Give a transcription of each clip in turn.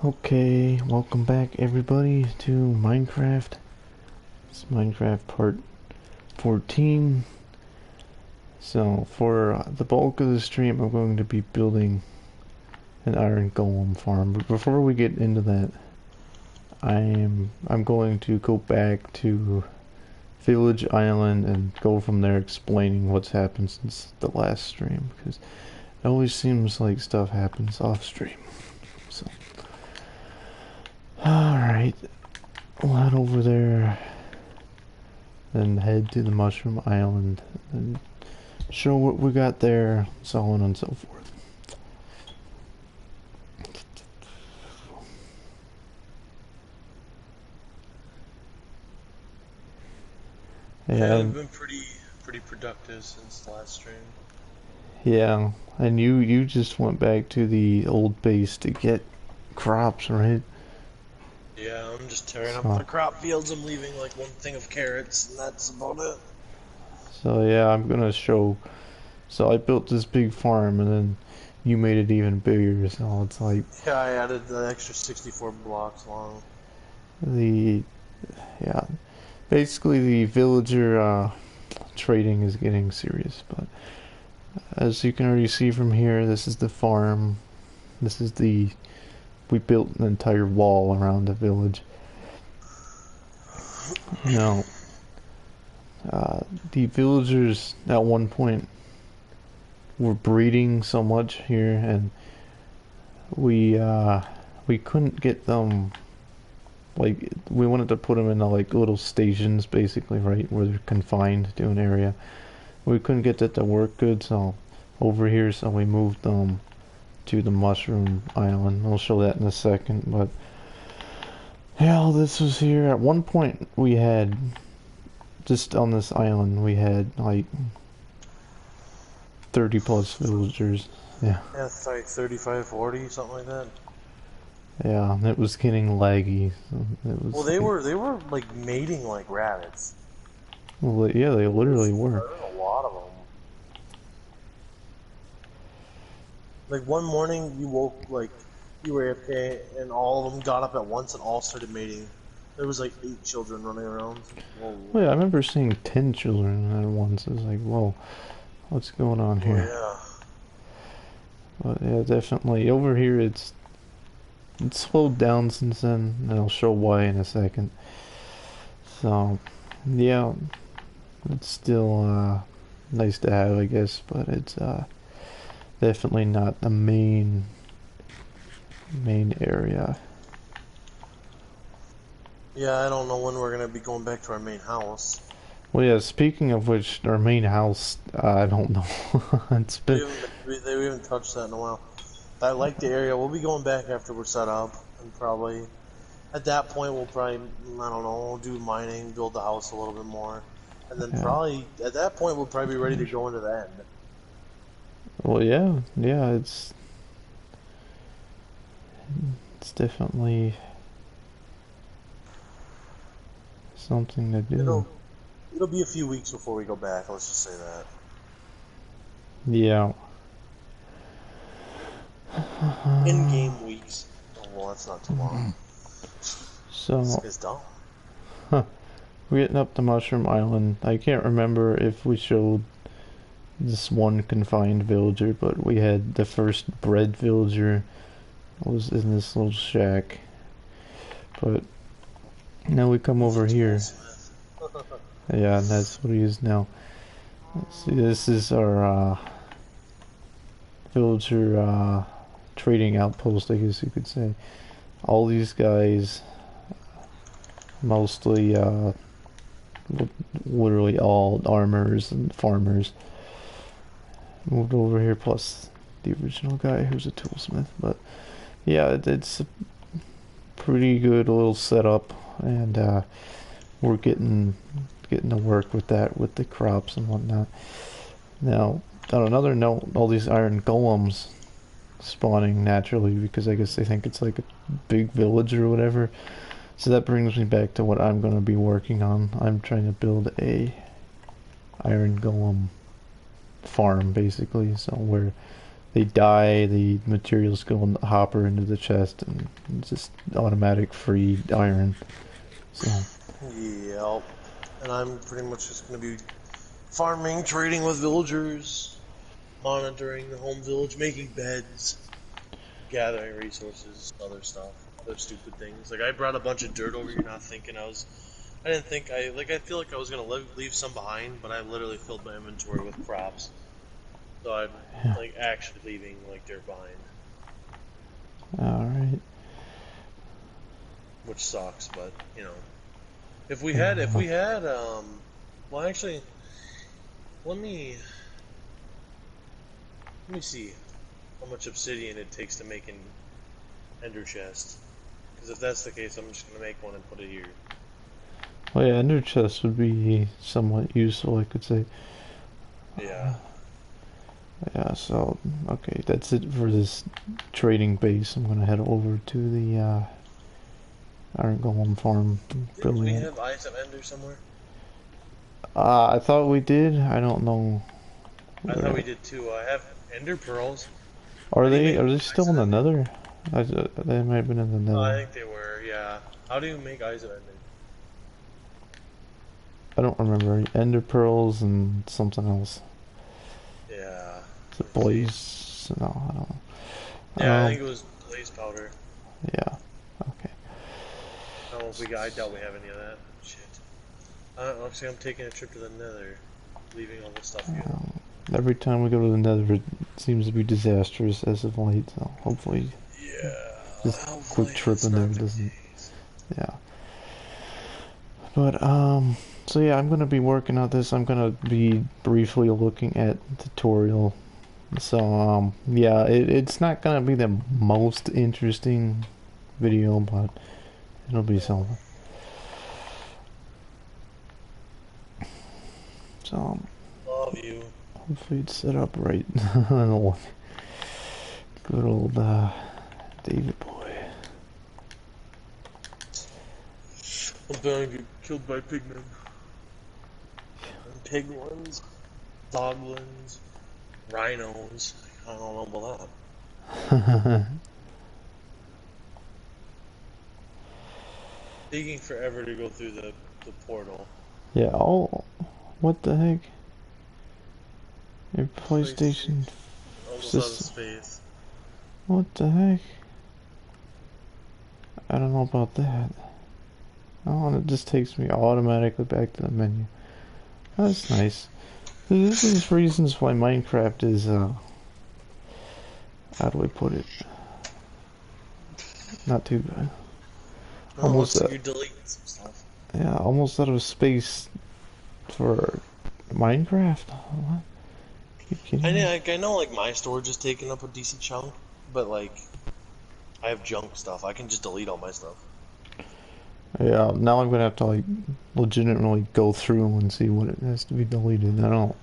Okay, welcome back everybody to Minecraft. It's Minecraft part 14. So for the bulk of the stream I'm going to be building an iron golem farm. But before we get into that, I'm going to go back to Village Island and go from there explaining what's happened since the last stream, because it always seems like stuff happens off stream. So alright, we'll head over there, then head to the Mushroom Island and show what we got there, so on and so forth. Yeah, I've been pretty productive since the last stream. Yeah, and you just went back to the old base to get crops, right? Yeah, I'm just tearing up the crop fields. I'm leaving like one thing of carrots, and that's about it. So yeah, I'm gonna show. So I built this big farm, and then you made it even bigger. So it's like, yeah, I added the extra 64 blocks long. Yeah, basically the villager trading is getting serious. But as you can already see from here, this is the farm. This is we built an entire wall around the village. Now, the villagers at one point were breeding so much here, and we couldn't get them. Like, we wanted to put them in like little stations, basically, right, where they're confined to an area. We couldn't get that to work good, so over here, so we moved them to the Mushroom Island. I'll show that in a second, but yeah, this was here. At one point, we had, just on this island, we had like 30 plus villagers. Yeah. Yeah, it's like 35, 40, something like that. Yeah, and it was getting laggy. So it was. Well, they were like mating like rabbits. Well, yeah, they literally were. A lot of them. Like one morning, you woke like you were AFK, and all of them got up at once and all started mating. There was like 8 children running around. Whoa. Well, yeah, I remember seeing 10 children at once. I was like, whoa, what's going on here? Oh, yeah. But yeah, definitely over here it's slowed down since then, and I'll show why in a second. So yeah, it's still nice to have, I guess, but it's definitely not the main area. Yeah, I don't know when we're gonna be going back to our main house. Well, yeah, speaking of which, our main house, I don't know. It's been... we haven't touched that in a while. I like the area. We'll be going back after we're set up, and probably at that point we'll probably, I don't know, do mining, build the house a little bit more, and then probably at that point we'll probably be ready to go into the end. Well, yeah, it's definitely something to do. It'll be a few weeks before we go back. Let's just say that. Yeah. In-game weeks. Oh, well, that's not too long. So. It's dumb. Huh. We're getting up to Mushroom Island. I can't remember if we showed this one confined villager, but we had the first bred villager was in this little shack. But now we come over here. Yeah, and that's what he is now. Let's see, this is our villager trading outpost, I guess you could say. All these guys, mostly literally all armors and farmers, moved over here, plus the original guy who's a toolsmith. But yeah, it's a pretty good little setup, and we're getting to work with that, with the crops and whatnot. Now, on another note, all these iron golems spawning naturally because I guess they think it's like a big village or whatever. So that brings me back to what I'm going to be working on. I'm trying to build a iron golem farm, basically, so where they die, the materials go in the hopper into the chest, and it's just automatic free iron. So Yep. And I'm pretty much just gonna be farming, trading with villagers, monitoring the home village, making beds, gathering resources, other stuff, other stupid things. Like I brought a bunch of dirt over here, not thinking I didn't think I feel like I was gonna leave some behind, but I literally filled my inventory with crops. So I'm yeah, like actually leaving like dirt behind, all right. which sucks. But you know, if Yeah, we had well actually, let me let me see how much obsidian it takes to make an ender chest. Because if that's the case, I'm just gonna make one and put it here. well, yeah, ender chest would be somewhat useful, I could say. Yeah. Yeah, so okay, that's it for this trading base. I'm gonna head over to the Iron Golem farm, Didn't we building it. have Eyes of Ender somewhere? I thought we did. I don't know. I thought we Where did too. I have Ender Pearls. are How do you they? make Are they Eyes still of in the Ender? Nether? They might have been in the Oh, I Nether. think they were, yeah. How do you make Eyes of Ender? I don't remember. Ender pearls and something else. Yeah. Is it Let's see. blaze? No, I don't know. Yeah, I think it was Blaze Powder. Yeah. Okay. I don't know if we got, I doubt we have any of that. Shit. Actually, I'm taking a trip to the Nether. Leaving all this stuff here. Every time we go to the Nether, it seems to be disastrous as of late. So hopefully, Yeah, this quick hopefully trip that's in there not the doesn't. case. Yeah. But so yeah, I'm gonna be working on this. I'm gonna be briefly looking at the tutorial. So yeah, it's not gonna be the most interesting video, but it'll be something. So Love you. hopefully it's set up right. Good old David boy. I'm gonna get killed by pigmen. And piglins, doglins, rhinos. I don't know about that. Taking forever to go through the portal. Yeah. Oh, what the heck? Your PlayStation. PlayStation Almost out of system. space. What the heck? I don't know about that. Oh, and it just takes me automatically back to the menu. That's nice. This is reasons why Minecraft is, how do I put it? Not too bad. Oh, it Almost, looks like you're deleting some stuff. yeah, almost out of space for Minecraft. What? You kidding me? I know, like, my storage is taking up a decent chunk, but, like, I have junk stuff. I can just delete all my stuff. Yeah, now I'm gonna have to like legitimately go through and see what it has to be deleted. I don't.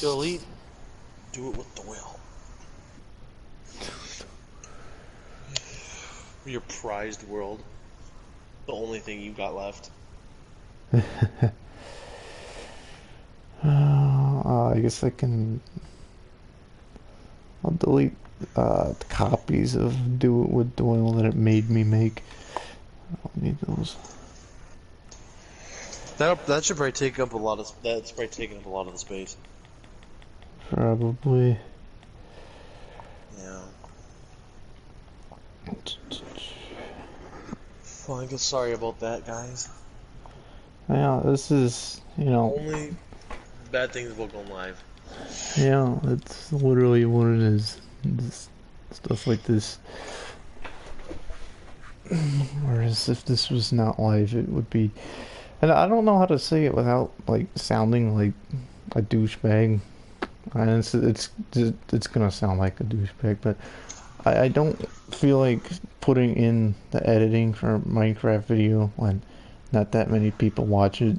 Delete. Do it with the will. Your prized world. The only thing you got left. I guess I can. I'll delete the copies of Do It with Doyle that it made me make. I don't need those. That should probably take up a lot of. That's probably taking up a lot of the space. Probably. Yeah. Well, I guess sorry about that, guys. Yeah, this is, you know, Only bad things about going live. yeah, it's literally what it is. Just stuff like this. Whereas if this was not live, it would be. And I don't know how to say it without like sounding like a douchebag. And it's gonna sound like a douchebag, but I don't feel like putting in the editing for Minecraft video when not that many people watch it.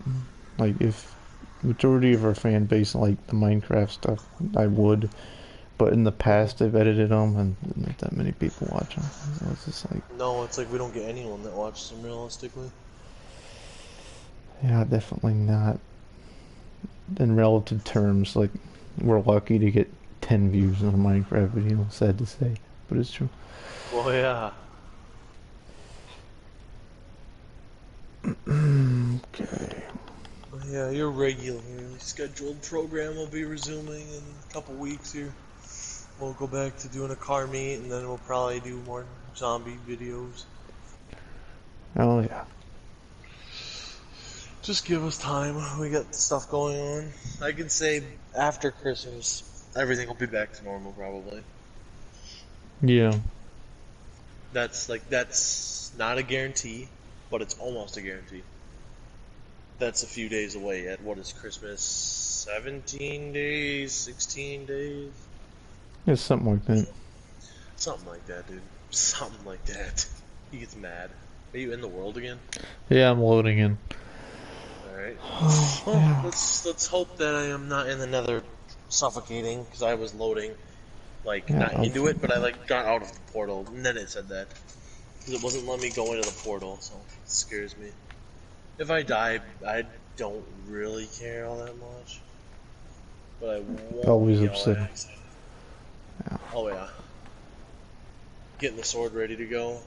Like if majority of our fan base like the Minecraft stuff, I would. But in the past, I've edited them and not that many people watch them. So it's just like, No, it's like we don't get anyone that watches them realistically. yeah, definitely not. In relative terms, like we're lucky to get 10 views on a Minecraft video. Sad to say, but it's true. Well, yeah. Okay. Yeah, your regularly scheduled program will be resuming in a couple weeks here. We'll go back to doing a car meet, and then we'll probably do more zombie videos. Oh yeah. Just give us time. We got stuff going on. I can say after Christmas, everything will be back to normal, probably. Yeah. That's not a guarantee, but it's almost a guarantee. That's a few days away at what is Christmas? 17 days, 16 days? It's something like that. Something like that, dude. Something like that. He gets mad. Are you in the world again? Yeah, I'm loading in. Alright. Oh, Well, yeah. let's hope that I am not in the nether suffocating, because I was loading, like, Yeah, not into it, but I, like, got out of the portal, and then it said that. Because it wasn't letting me go into the portal, so it scares me. If I die, I don't really care all that much. But I won't Always be all that upsetting. excited. Yeah. Oh yeah. Getting the sword ready to go.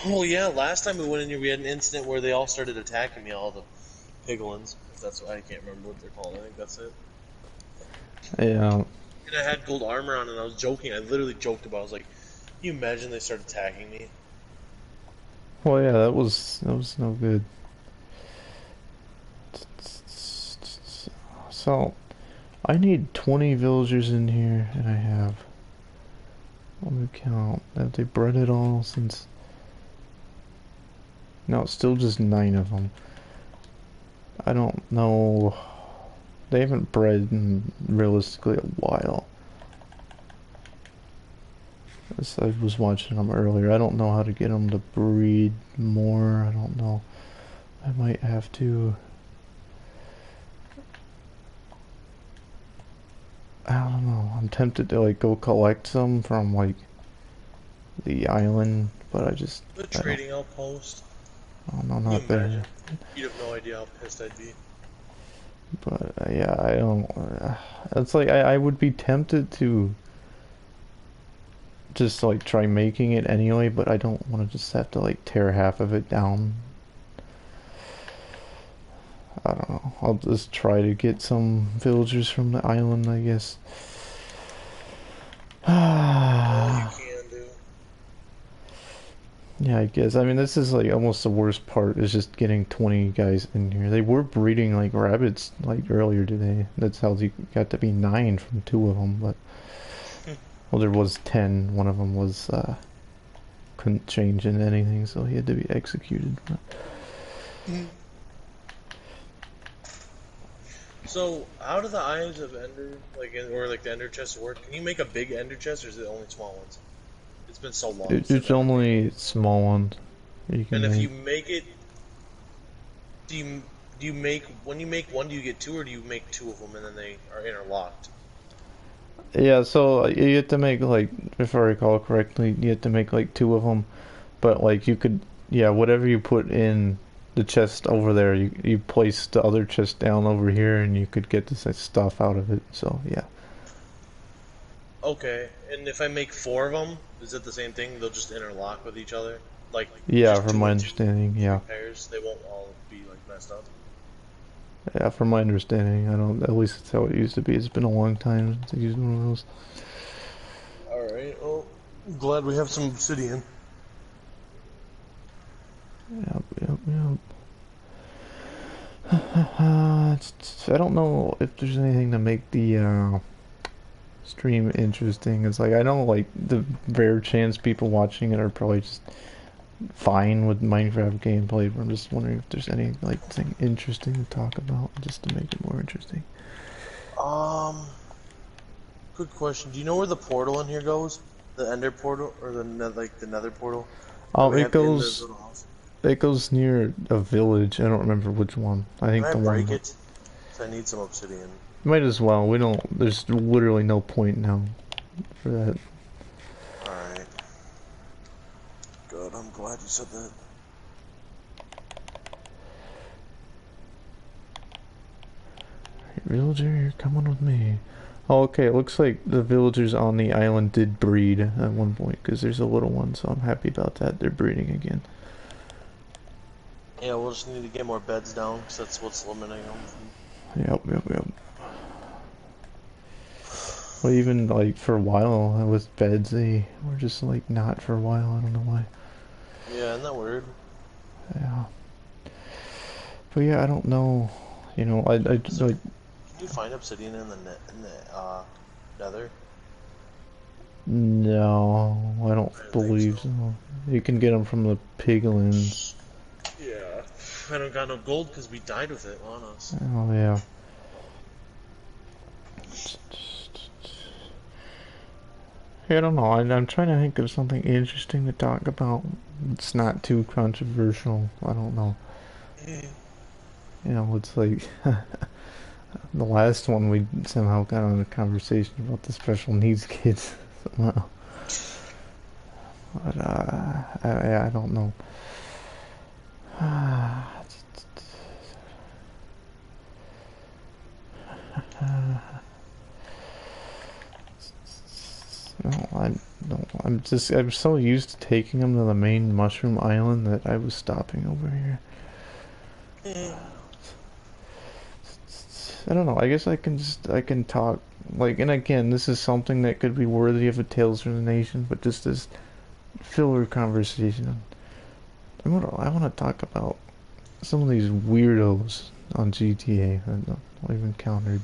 Oh yeah, last time we went in here we had an incident where they all started attacking me, all the piglins. If that's what, I can't remember what they're called, I think that's it. Yeah. And I had gold armor on and I was joking, I literally joked about it. I was like, can you imagine they start attacking me? Well, yeah, that was no good. So, I need 20 villagers in here, and I have. Let me count. Have they bred it all since? No, it's still just 9 of them. I don't know. They haven't bred in realistically a while. As I was watching them earlier. I don't know how to get them to breed more. I don't know. I might have to. I don't know. I'm tempted to like go collect some from like the island, but I just The I don't. trading outpost. I don't know, Can you not there. imagine? You'd have no idea how pissed I'd be. But yeah, I don't. It's like I would be tempted to just like try making it anyway, but I don't want to just have to like tear half of it down. I don't know. I'll just try to get some villagers from the island, I guess. All you can do. Yeah, I guess. I mean, this is like almost the worst part is just getting 20 guys in here. They were breeding like rabbits like earlier today. That's how they got to be 9 from 2 of them, but well, there was 10. One of them was couldn't change into anything, so he had to be executed. But... So, how do the Eyes of Ender, like, or like the Ender chests work? Can you make a big Ender chest, or is it only small ones? It's been so long since It's I've ever made it. only small ones you And can if make. you make it, do you make when you make one, do you get 2, or do you make 2 of them and then they are interlocked? Yeah, so you have to make like, if I recall correctly, you have to make like 2 of them, but like you could, yeah, whatever you put in the chest over there, you place the other chest down over here, and you could get this stuff out of it. So yeah, Okay, and if I make 4 of them, is it the same thing? They'll just interlock with each other, like yeah, just from 2 my and 2, understanding, yeah, 3 pairs. They won't all be like messed up. yeah, from my understanding, I don't. At least it's how it used to be. It's been a long time since I used one of those. All right. Well, I'm glad we have some obsidian. Yep, yep, yep. I don't know if there's anything to make the stream interesting. It's like I know like the rare chance people watching it are probably just fine with Minecraft gameplay, but I'm just wondering if there's any like thing interesting to talk about just to make it more interesting. Um, Good question. Do you know where the portal in here goes? The Ender portal, or like the Nether portal that we It have in the goes little house? near a village. I don't remember which one. I Can think I the one break that it? 'Cause I need some obsidian. might as well. We don't. There's literally no point now for that. All right. Good. I'm glad you said that. Villager, you're coming with me. Oh, okay, it looks like the villagers on the island did breed at one point, because there's a little one, so I'm happy about that. They're breeding again. Yeah, we'll just need to get more beds down, because that's what's limiting them. Yep. Well, even, like, for a while, with beds, they were just, like, not for a while. I don't know why. Yeah, isn't that weird? Yeah. But yeah, I don't know. You know, I like... Can you find obsidian in the nether? No, I don't I didn't think believe so. so. You can get them from the piglins. Yeah. I don't got no gold because we died with it on us. Oh, yeah. I don't know. I'm trying to think of something interesting to talk about. It's not too controversial. I don't know. You know, it's like the last one we somehow got on a conversation about the special needs kids. Somehow. But I don't know. No, I don't. I'm so used to taking them to the main mushroom island that I was stopping over here. I don't know. I guess I can talk like, and again, this is something that could be worthy of a Tales from the Nation, but just as filler conversation. I want to talk about some of these weirdos on GTA that I've encountered.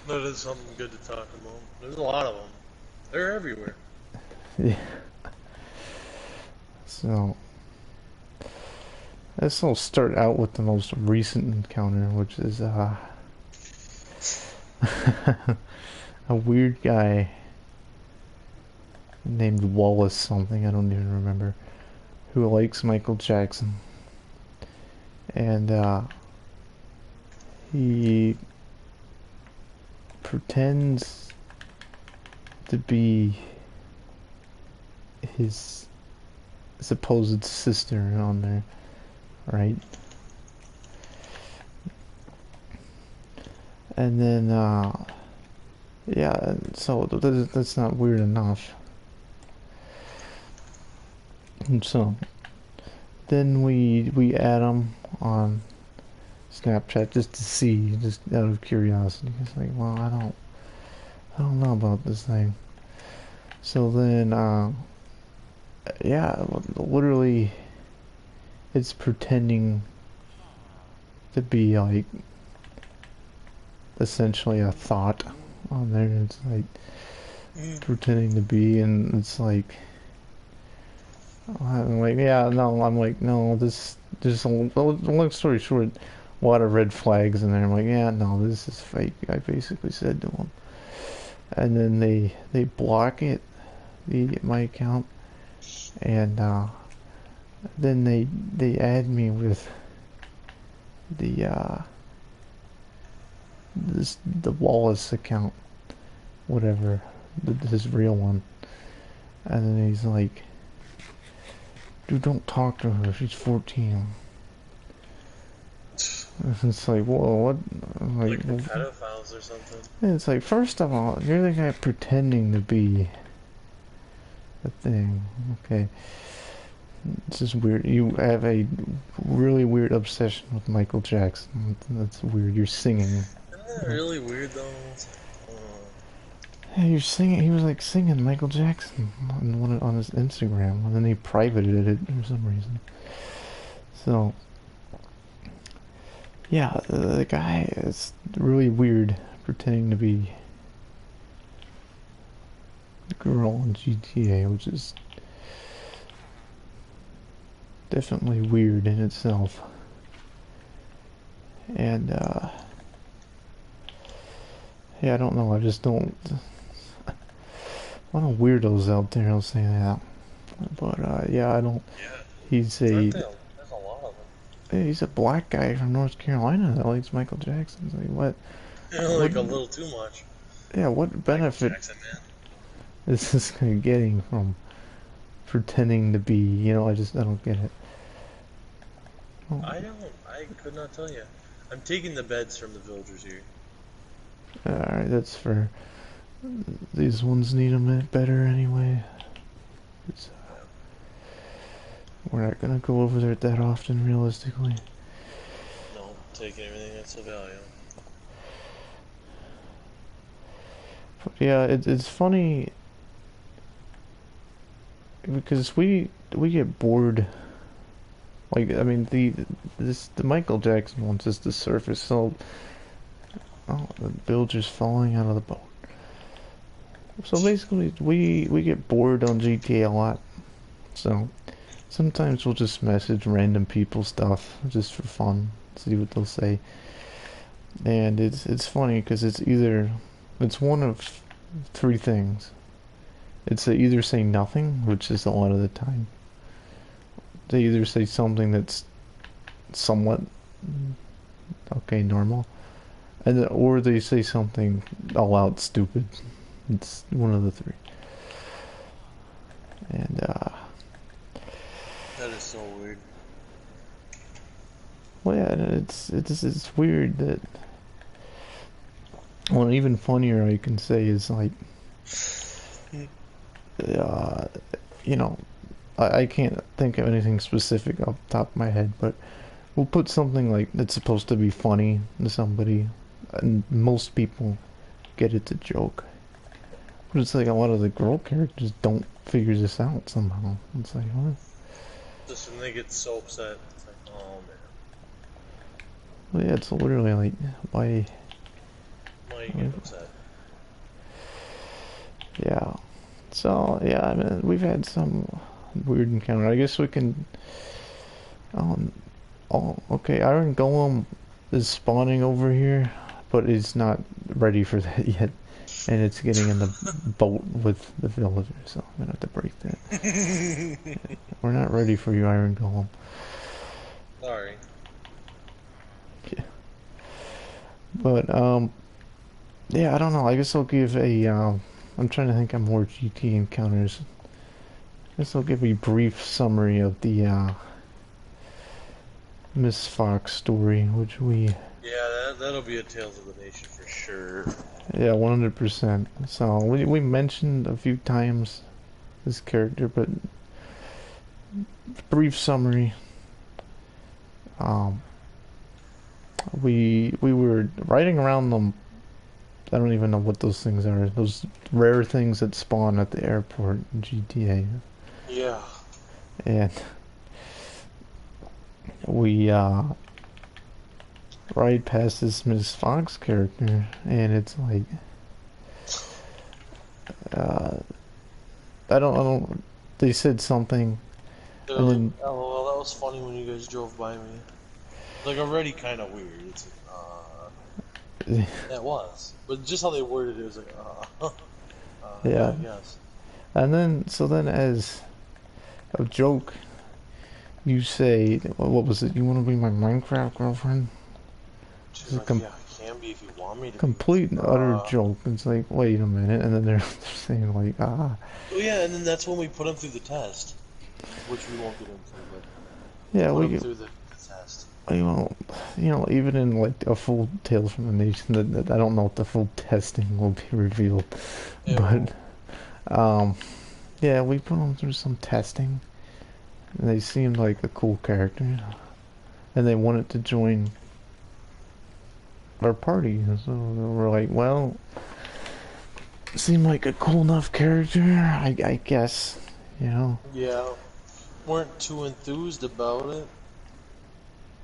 That is something good to talk about. There's a lot of them. They're everywhere. Yeah. So this will start out with the most recent encounter, which is a weird guy named Wallace something, I don't even remember, who likes Michael Jackson. And he pretends to be his supposed sister on there, right? And then, yeah, so that's not weird enough. And so then we add him on Snapchat just to see, just out of curiosity. It's like, well, I don't know about this thing. So then, yeah, literally, it's pretending to be like essentially a thought on there. It's like pretending to be, and it's like, I'm like, yeah, no, I'm like, no, this, just a long story short, a lot of red flags in there. I'm like, yeah, no, this is fake. I basically said to them, and then they block it, my account, and then they add me with the the Wallace account, whatever, his real one, and then he's like, dude, don't talk to her. She's 14. It's like, whoa, what? Like the pedophiles or something. It's like, first of all, you're the guy pretending to be a thing. Okay. It's just weird. You have a really weird obsession with Michael Jackson. That's weird. You're singing. Isn't that really weird though? Yeah, you're singing. He was like singing Michael Jackson on his Instagram, and then he privated it for some reason. So, yeah, the guy is really weird, pretending to be a girl in GTA, which is definitely weird in itself. And yeah, I don't know. I just don't. A lot of weirdos out there will say that, but yeah, I don't. Yeah. He's There's a lot of them. he's a black guy from North Carolina that likes Michael Jackson. It's like, what? Like a little too much. Yeah, what benefit Jackson, man. is this guy getting from pretending to be? You know, I don't get it. Oh. I could not tell you. I'm taking the beds from the villagers here. Alright, that's for... These ones need a bit better anyway. It's, we're not gonna go over there that often, realistically. No, taking everything that's of value. But yeah, it's funny because we get bored. Like, I mean, the Michael Jackson one's just the surface. So, oh, the bill just falling out of the boat. So basically, we get bored on GTA a lot. So sometimes we'll just message random people stuff just for fun, see what they'll say. And it's funny because it's one of three things. It's they either say nothing, which is a lot of the time. They either say something that's somewhat okay, normal, or they say something all out stupid. It's one of the three. And That is so weird. well, yeah, it's weird that. Well, even funnier I can say is like, uh, you know, I can't think of anything specific off the top of my head, but we'll put something like that's supposed to be funny to somebody, and most people get it's a joke. But it's like a lot of the girl characters don't figure this out somehow. It's like, what? Just when they get so upset, it's like, oh man. Well, yeah, it's literally like, why? Why you get upset? Yeah. So, yeah, I mean, we've had some weird encounter. I guess we can, um, oh, okay, Iron Golem is spawning over here, but it's not ready for that yet. And it's getting in the boat with the villagers, so I'm gonna have to break that. We're not ready for you, Iron Golem. Sorry. Yeah. But, yeah, I don't know. I guess I'll give a, I'm trying to think of more GT encounters. I guess I'll give a brief summary of the, Miss Fox story, which we... Yeah, that'll be a Tales of the Nation for sure. Yeah, 100%. So, we mentioned a few times this character, but... Brief summary. We were riding around them. I don't even know what those things are. Those rare things that spawn at the airport in GTA. Yeah. And we ride past this Miss Fox character, and it's like I don't. They said something, and Like, then oh, well, that was funny when you guys drove by me. Like, already kind of weird. It's like, that was. But just how they worded it was like, yeah, yeah, I guess. and then as a joke, you say, what was it? You want to be my Minecraft girlfriend? She's like, yeah, I can be if you want me to. Complete and utter joke. It's like, wait a minute, and then they're saying like, ah. Oh yeah, and then that's when we put him through the test, which we won't get into, but Yeah, put we him get, through the test. you know, even in like a full Tales from the Nation, that I don't know if the full testing will be revealed, but yeah, we put them through some testing, and they seemed like a cool character, and they wanted to join our party, so we're like, well, seemed like a cool enough character, I guess, you know. Yeah, weren't too enthused about it,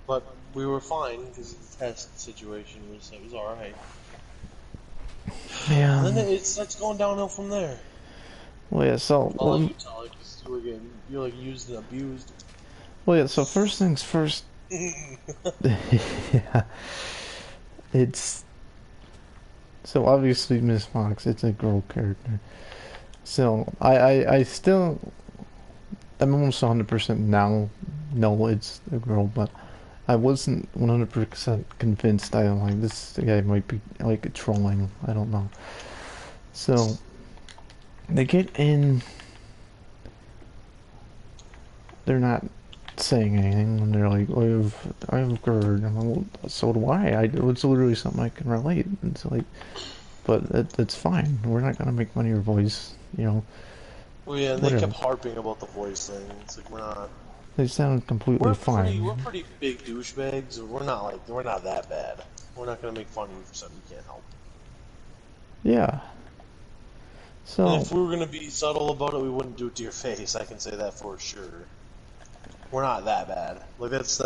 but we were fine because the test situation was all right. Yeah. And then it starts going downhill from there. Well, yeah. So, I'll let you tell it because you're like used and abused. well, yeah. So first things first. Yeah. It's so obviously Miss Fox. It's a girl character. So I still I'm almost 100% now know it's a girl, but I wasn't 100% convinced. I'm like, this guy might be like trolling. I don't know. So they get in. They're not saying anything, and they're like, I've GERD. I'm like, well, so do I. It's literally something I can relate. It's like, but it's fine. We're not gonna make fun of your voice, Well, yeah, and they whatever. kept harping about the voice thing. It's like we're not. They sound completely We're fine. pretty big douchebags. We're not that bad. We're not gonna make fun of you for something you can't help. Yeah. And So if we were gonna be subtle about it, we wouldn't do it to your face. I can say that for sure. We're not that bad. Like that's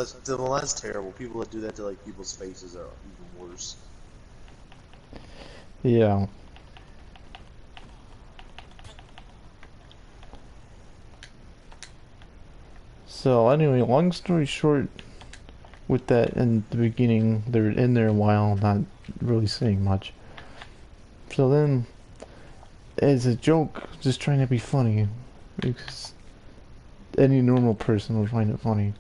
terrible. People that do that to like people's faces are even worse. yeah. So anyway, long story short, with that in the beginning, they're in there a while, not really saying much. So then, as a joke, just trying to be funny, because any normal person would find it funny.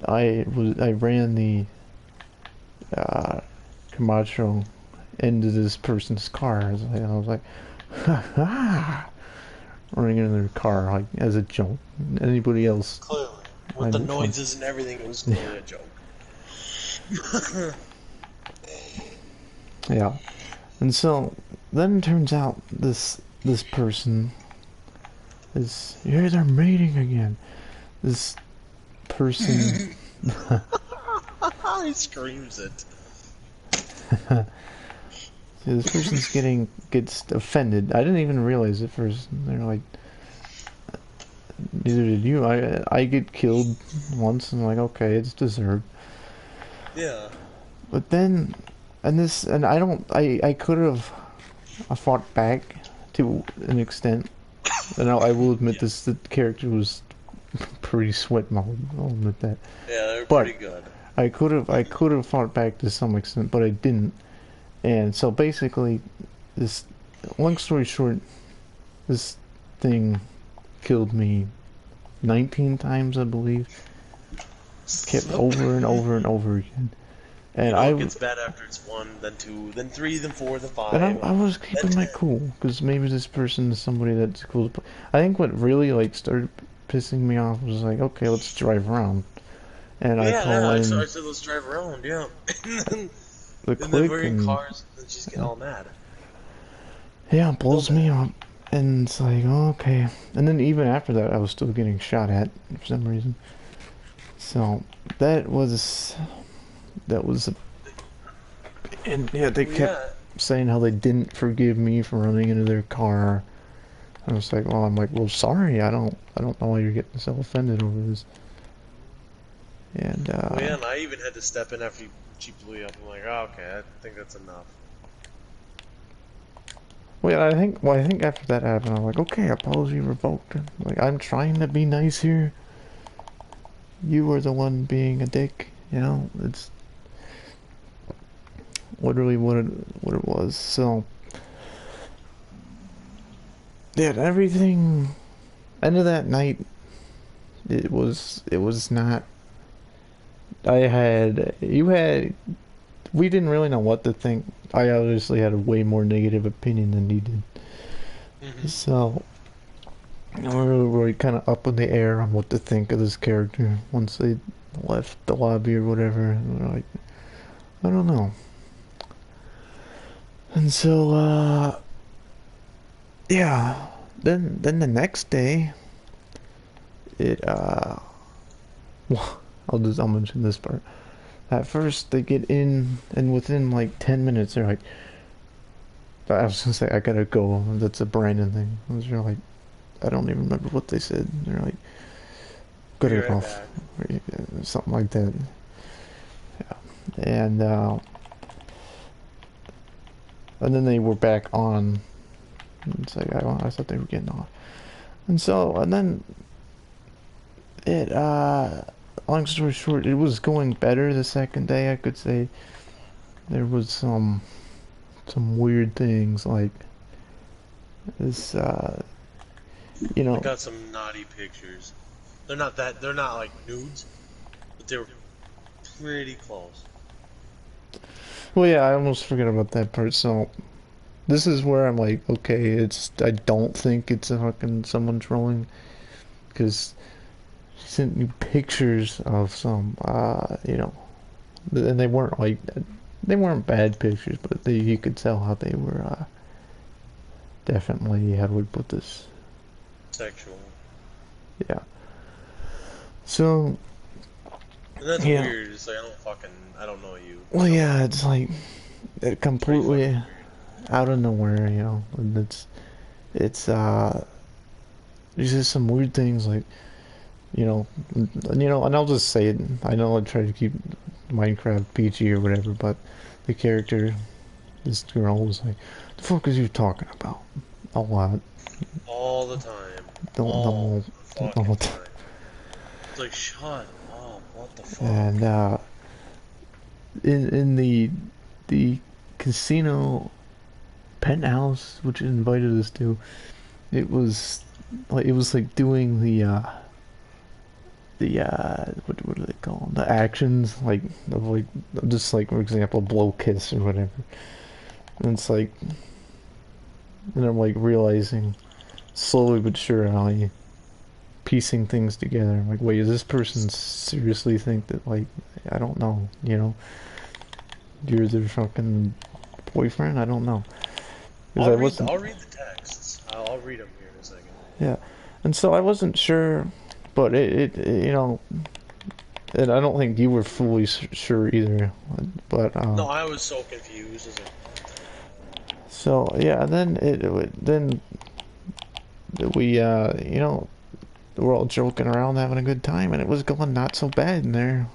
I ran the Camacho into this person's car. I was like, ha ha, running into their car like as a joke. Anybody else Clearly, with the find it fun? noises and everything, it was clearly a joke. Yeah. And so then it turns out this person is here. They're mating again. This person. He screams it. See, this person's gets offended. I didn't even realize at first. They're like, neither did you. I get killed once, and I'm like, okay, it's deserved. Yeah. But then, and I could have fought back to an extent. And I will admit Yeah. this, the character was pretty sweat mode. I'll admit that. Yeah, they're But pretty good. I could have fought back to some extent, but I didn't. And so basically, this, long story short, this thing killed me 19 times, I believe. Kept over and over and over again. And It gets bad after it's 1, then 2, then 3, then 4, then 5. and I was keeping my cool because maybe this person is somebody that's cool. I think what really like started pissing me off was like, okay, let's drive around, and I call I in said let's drive around, yeah. and the then click we're in and cars, and she's getting all mad. yeah, it blows me up, and it's like, oh, okay. And then even after that, I was still getting shot at for some reason. So that was a, and yeah, they kept Yeah, saying how they didn't forgive me for running into their car. I was like, well, I'm like, well, sorry, I don't know why you're getting so offended over this. And and I even had to step in after she blew you up. I'm like, oh, okay, I think that's enough. I think after that happened, I'm like, okay, apology revoked. Like, I'm trying to be nice here. You were the one being a dick. It's literally what it was. So yeah, everything. End of that night, it was not. We didn't really know what to think. I obviously had a way more negative opinion than you did. Hmm. So we were kind of up in the air on what to think of this character once they left the lobby or whatever. And we're like, I don't know. And so, yeah. Then the next day, it well, I'll mention this part. At first, they get in, and within like 10 minutes, they're like, I was gonna say, I gotta go. That's a Brandon thing. I was like, I don't even remember what they said. They're like, cut Be it right off. back. Something like that. And, and then they were back on. It's like, I thought they were getting off. And so, and then it, long story short, it was going better the second day, I could say. There was some weird things like this, I got some naughty pictures. They're not like nudes, but they were pretty close. well, yeah, I almost forgot about that part. So this is where I'm like, okay, I don't think it's a fucking someone trolling, because she sent me pictures of some, you know, and they weren't bad pictures, but you could tell how they were, definitely, how do we put this? Sexual. Yeah. So, And that's yeah. weird. It's like I don't know you. Well, So yeah, it's like it it's pretty fucking completely out of nowhere, you know. And it's there's just some weird things like, and I'll just say it. I know I try to keep Minecraft PG or whatever, but the character, this girl was like, "The fuck is you talking about?" A lot. all the time. Don't All know. the Don't fucking know. time. It's like, shut up. What the fuck? And in the casino penthouse, which it invited us to, it was like doing the what do they call them? The actions like of like just like for example blow kiss or whatever. And it's like, and I'm like realizing slowly but surely piecing things together. I'm like, wait, does this person seriously think that, like, I don't know, you're their fucking boyfriend? I don't know. Because I wasn't, I'll read the texts. I'll read them here in a second. yeah. And so I wasn't sure, but and I don't think you were fully sure either. But, No, I was so confused. I was like, so, yeah, then we, we're all joking around, having a good time, and it was going not so bad in there.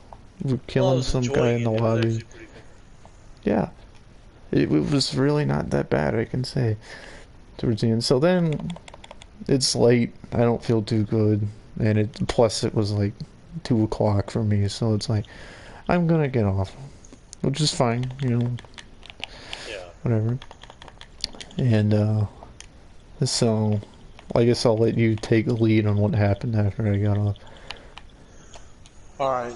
We were well, I killing was some guy enjoying in the it. It was lobby. actually pretty fun. Yeah, it was really not that bad, I can say, towards the end. So then it's late. I don't feel too good, and plus it was like 2 o'clock for me, so it's like I'm gonna get off, which is fine, Yeah. whatever. And so I guess I'll let you take the lead on what happened after I got off. All right.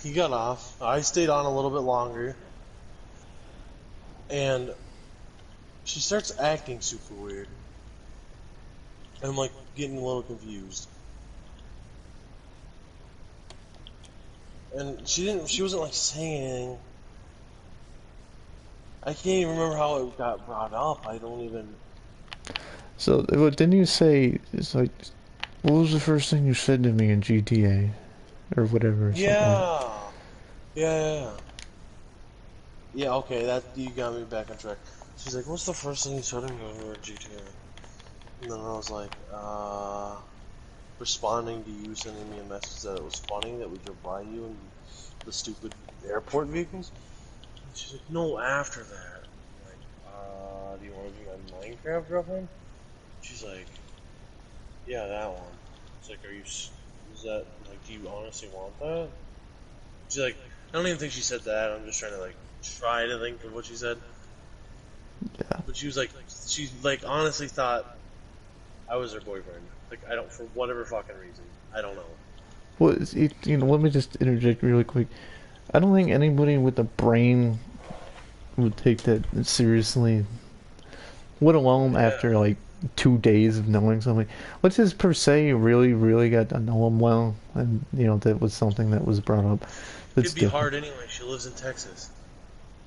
He got off. I stayed on a little bit longer, and she starts acting super weird. I'm like getting a little confused. And she wasn't like saying anything. I can't even remember how it got brought up. I don't even. So what didn't you say? It's like, what was the first thing you said to me in GTA or whatever or something like? Yeah. Yeah. Yeah, okay, that you got me back on track. She's like, what's the first thing you said to me when we were in GTA? And then I was like, responding to you sending me a message that it was funny that we drove by you in the stupid airport vehicles. And she's like, no, after that. I'm like, do you want to be my Minecraft girlfriend? She's like, yeah, that one. It's like, is that, like, do you honestly want that? She's like, I don't even think she said that. I'm just trying to, like, try to think of what she said. Yeah. But she honestly thought I was her boyfriend. Like, I don't, for whatever fucking reason. I don't know. Well, let me just interject really quick. I don't think anybody with a brain would take that seriously, let alone Yeah. after like 2 days of knowing something. Let's just per se really, really got to know him well, and that was something that was brought up. That's It'd be different. hard anyway. She lives in Texas.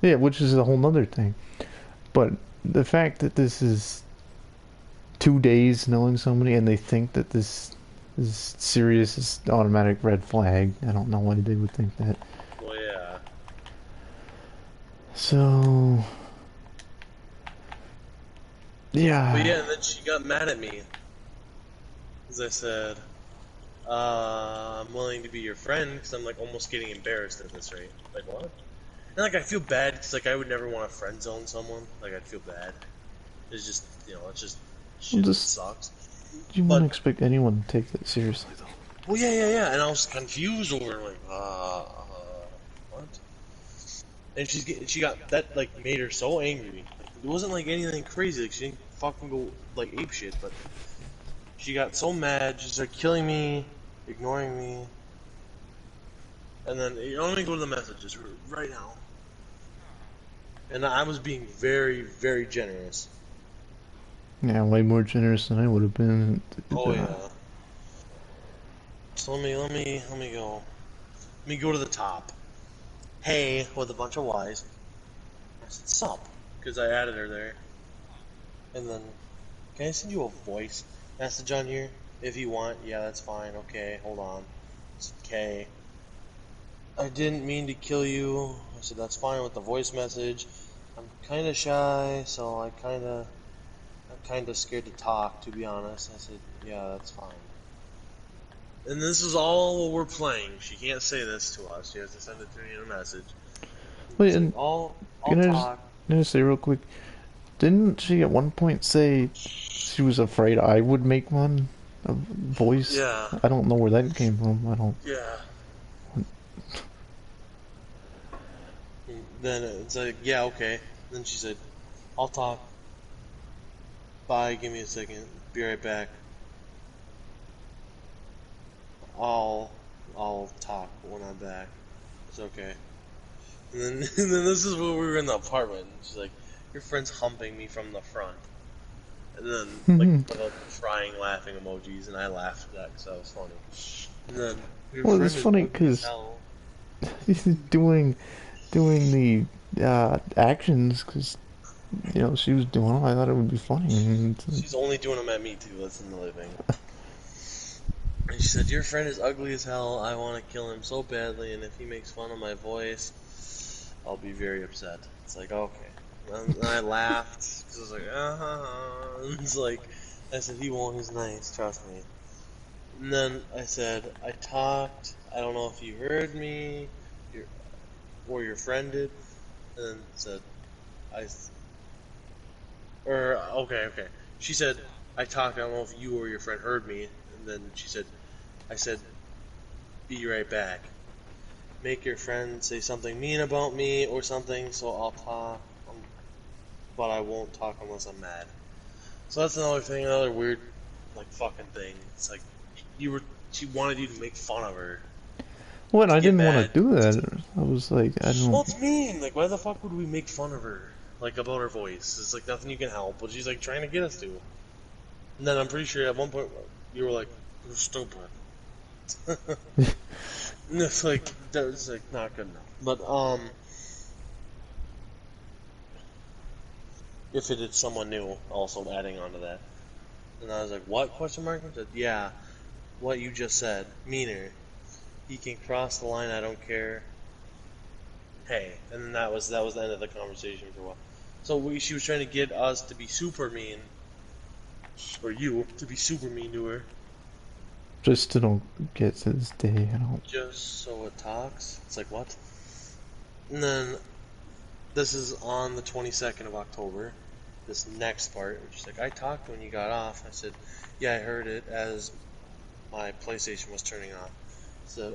Yeah, which is a whole nother thing. But the fact that this is 2 days knowing somebody and they think that this is serious is automatic red flag. I don't know why they would think that. Well, yeah. So, But yeah, yeah. and then she got mad at me. Because I said, I'm willing to be your friend because I'm, like, almost getting embarrassed at this rate. Like, what? And, like, I feel bad because, like, I would never want to friend zone someone. Like, I'd feel bad. It's just, it's just Well, shit that just sucks. you wouldn't But, expect anyone to take that seriously, though. well, yeah. And I was confused over, like, what? And she got, that, like, made her so angry. Like, it wasn't, like, anything crazy. Like, she didn't fucking go, like, apeshit, but she got so mad. She started killing me, ignoring me. And then, let me go to the messages right now. And I was being very, very generous. Yeah, way more generous than I would have been. Oh, yeah. So let me go to the top. Hey, with a bunch of Y's. I said sup, because I added her there. And then, can I send you a voice message on here? If you want, yeah, that's fine. Okay, hold on. It's okay. I didn't mean to kill you. I said that's fine with the voice message. I'm kind of shy, so I'm kind of scared to talk, to be honest. I said, yeah, that's fine. And this is all we're playing. She can't say this to us. She has to send it to me in a message. Wait, It's like, and I'll can talk. I just say real quick? Didn't she at one point say she was afraid I would make one? A voice? Yeah, I don't know where that came from. I don't. yeah. And then it's like, yeah, okay. Then she said, I'll talk. Bye, give me a second. Be right back. I'll I'll talk when I'm back. It's okay. And then and then this is when we were in the apartment. And she's like, your friend's humping me from the front. And then like put up crying, laughing emojis, and I laughed at that because that was funny. And then your Well, friend it's is funny ugly as because hell. he's doing the actions because she was doing them. I thought it would be funny. And She's only doing them at me too. That's in the living. And she said, your friend is ugly as hell. I want to kill him so badly, and if he makes fun of my voice, I'll be very upset. It's like, okay. And I laughed because I was like, And it's like, I said, he won't. He's nice. Trust me. And then I said, I talked. I don't know if you heard me, your, or your friend did. And then said, I, or okay. She said, I talked. I don't know if you or your friend heard me. And then she said, I said, be right back. Make your friend say something mean about me or something, so I'll talk. But I won't talk unless I'm mad. So that's another thing, another weird, like, fucking thing. It's like, she wanted you to make fun of her what? to I get didn't want to mad. do that. I was like, I don't. Well, it's mean. Like, why the fuck would we make fun of her? Like, about her voice. It's like nothing you can help, but she's like trying to get us to. And then I'm pretty sure at one point you were like, you're stupid. And it's like, that was like not good enough. But, if it is someone new, also adding on to that. And I was like, what? Question mark? I said, yeah, what you just said. Meaner. He can cross the line, I don't care. Hey. And then that was the end of the conversation for a while. So she was trying to get us to be super mean, or you to be super mean to her, Just still don't get to this day. I don't. just so it talks. It's like what? And then this is on the 22nd of October. This next part, which is like, I talked when you got off. I said, yeah, I heard it as my PlayStation was turning off. I said,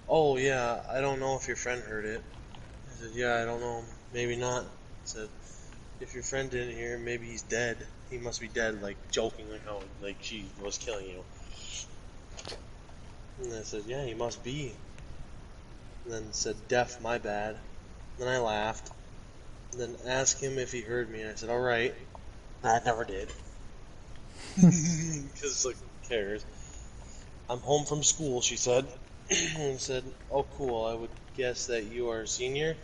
oh yeah, I don't know if your friend heard it. I said, yeah, I don't know, maybe not. I said, if your friend didn't hear, maybe he's dead. He must be dead, like joking, like how like she was killing you. And I said, yeah, he must be. And then said, deaf, my bad. Then I laughed. And then asked him if he heard me, and I said, all right. I never did. Because like, who cares? I'm home from school, she said. And said, oh cool, I would guess that you are a senior?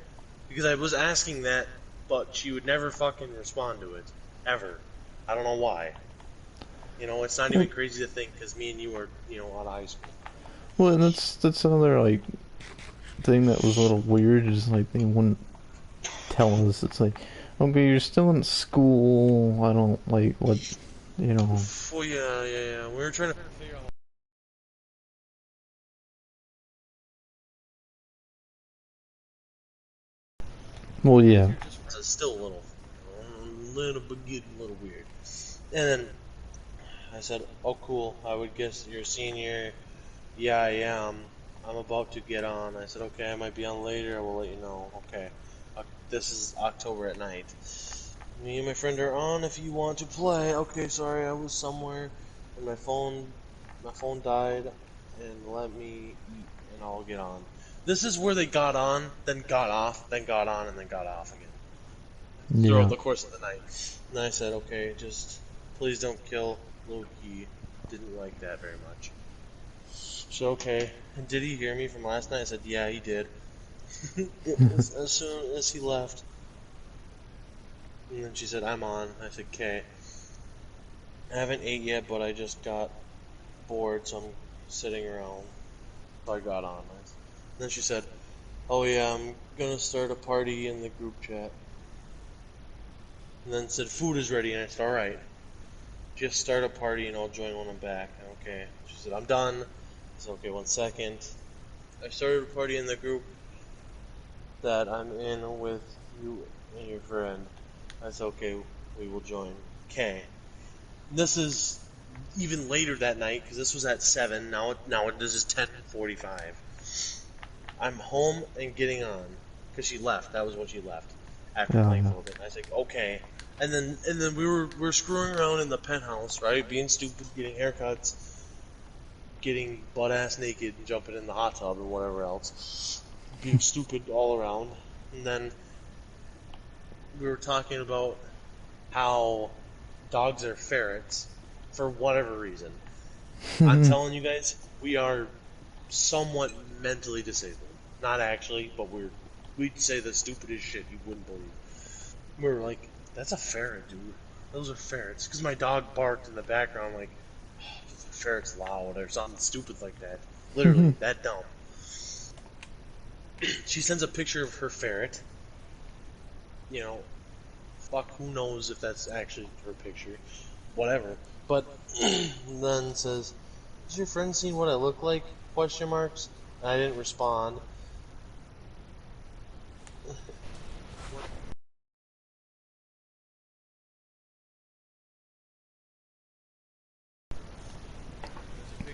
Because I was asking that, but she would never fucking respond to it. Ever. I don't know why. It's not even Well, crazy to think, because me and you are, out of high school. well, and that's another like thing that was a little weird. Is like they wouldn't tell us. It's like, okay, you're still in school. I don't like what, you know. Oh yeah. We were trying to figure out. Well, yeah. It's still a little bit getting a little weird. And then I said, oh cool, I would guess you're a senior. Yeah, I am. I'm about to get on. I said, okay, I might be on later. I will let you know. Okay. This is October at night. Me and my friend are on if you want to play. Okay, sorry, I was somewhere and my phone died, and let me eat and I'll get on. This is where they got on, then got off, then got on, and then got off again throughout Yeah. the course of the night. And I said, okay, just please don't kill Loki. Didn't like that very much. She said, okay. And did he hear me from last night? I said, yeah, he did. As soon as he left. And then she said, I'm on. I said, okay. I haven't ate yet, but I just got bored, so I'm sitting around. So I got on. And then she said, oh yeah, I'm gonna start a party in the group chat. And then said, food is ready. And I said, alright. Just start a party and I'll join when I'm back. Okay. She said, I'm done. I said, okay, 1 second. I started a party in the group that I'm in with you and your friend. I said, okay, we will join. Okay. This is even later that night, because this was at 7. Now this is 10:45. I'm home and getting on, because she left. That was when she left, after playing for a little bit. And I said, okay. And then we were screwing around in the penthouse, right? Being stupid, getting haircuts, getting butt-ass naked, and jumping in the hot tub and whatever else. Being stupid all around. And then we were talking about how dogs are ferrets for whatever reason. I'm telling you guys, we are somewhat mentally disabled. Not actually, but we'd say the stupidest shit you wouldn't believe. We were like, that's a ferret, dude. Those are ferrets. Because my dog barked in the background like, oh, the ferret's loud or something stupid like that. Literally, that dumb. She sends a picture of her ferret. You know, fuck, who knows if that's actually her picture. Whatever. But then says, has your friend seen what I look like? Question marks. And I didn't respond.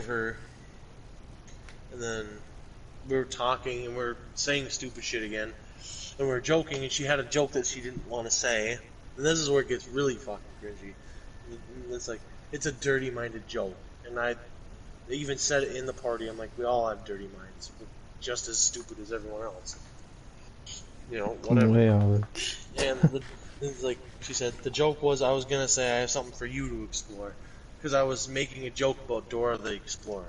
Her. And then we were talking and we were saying stupid shit again. And we were joking and she had a joke that she didn't want to say. And this is where it gets really fucking cringy. It's like, it's a dirty-minded joke. And I even said it in the party. I'm like, we all have dirty minds. We're just as stupid as everyone else. You know, whatever. And it's like, she said, the joke was I was going to say I have something for you to explore. Because I was making a joke about Dora the Explorer.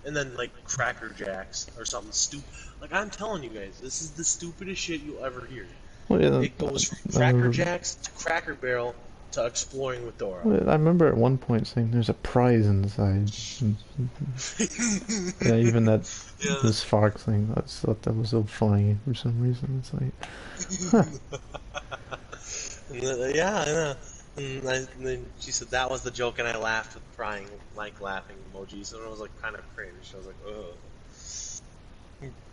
And then, like, Cracker Jacks or something stupid. Like, I'm telling you guys, this is the stupidest shit you'll ever hear. Well, yeah, It goes from Cracker Jacks to Cracker Barrel to exploring with Dora. I remember at one point saying there's a prize inside. Yeah, even this fox thing, I just thought that was so funny for some reason. It's like, yeah, I know. And then she said that was the joke, and I laughed with crying, like laughing emojis, and it was like kind of cringe. I was like, ugh.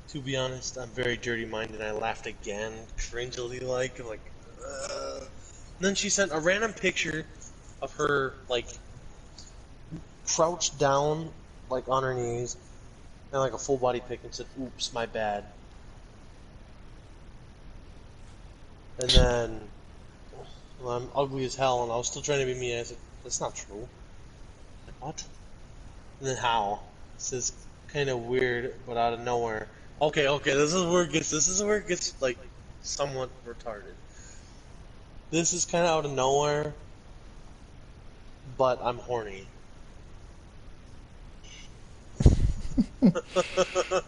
To be honest, I'm very dirty-minded, and I laughed again, cringily like, I'm like, ugh. And then she sent a random picture of her, like, crouched down, like, on her knees, and, like, a full-body pic, and said, oops, my bad. And then, well, I'm ugly as hell, and I was still trying to be me, and I said, that's not true. Like, what? And then how? This is kind of weird, but out of nowhere. Okay, this is where it gets, like, somewhat retarded. This is kind of out of nowhere, but I'm horny. but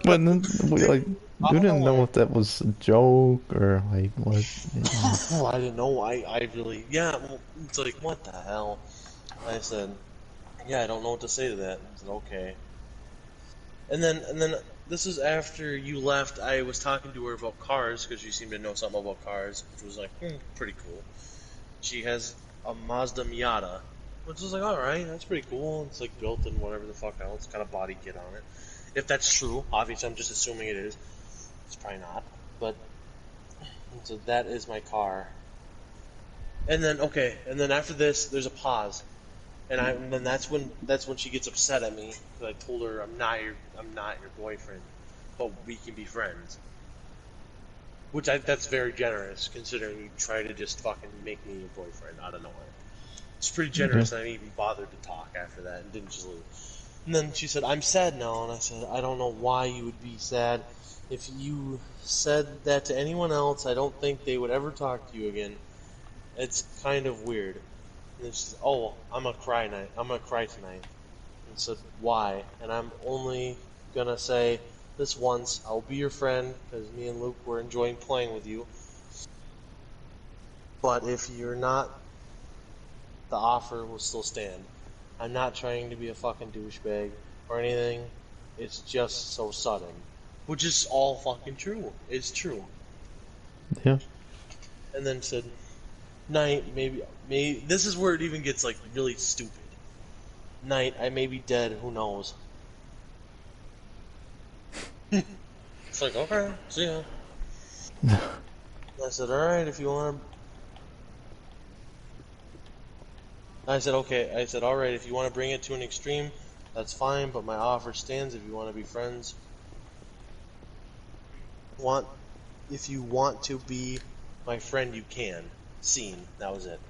then we didn't know if that was a joke or like what. Oh, I didn't know. I really, yeah. Well, it's like, what the hell? I said, yeah, I don't know what to say to that. I said, okay. And then this is after you left. I was talking to her about cars because she seemed to know something about cars, which was like, pretty cool. She has a Mazda Miata, which was like, alright, that's pretty cool. It's like built in whatever the fuck else, got a body kit on it. If that's true, obviously I'm just assuming it is. It's probably not, but so that is my car. And then after this, there's a pause, and then that's when she gets upset at me because I told her I'm not your boyfriend, but we can be friends. That's very generous, considering you try to just fucking make me your boyfriend out of nowhere. It's pretty generous that I even bothered to talk after that and didn't just leave. And then she said, I'm sad now, and I said, I don't know why you would be sad. If you said that to anyone else, I don't think they would ever talk to you again. It's kind of weird. And then she said, oh, I'm gonna cry tonight. I said, why? And I'm only gonna say this once. I'll be your friend because me and Luke were enjoying playing with you. But if you're not, the offer will still stand. I'm not trying to be a fucking douchebag or anything. It's just so sudden. Which is all fucking true. It's true. Yeah. And then said, night, maybe, this is where it even gets, like, really stupid. Night, I may be dead, who knows? It's like, okay, see ya. I said, alright, if you want to... I said, okay, I said, alright, if you want to bring it to an extreme, that's fine, but my offer stands if you want to be friends. If you want to be my friend, you can. Scene, that was it.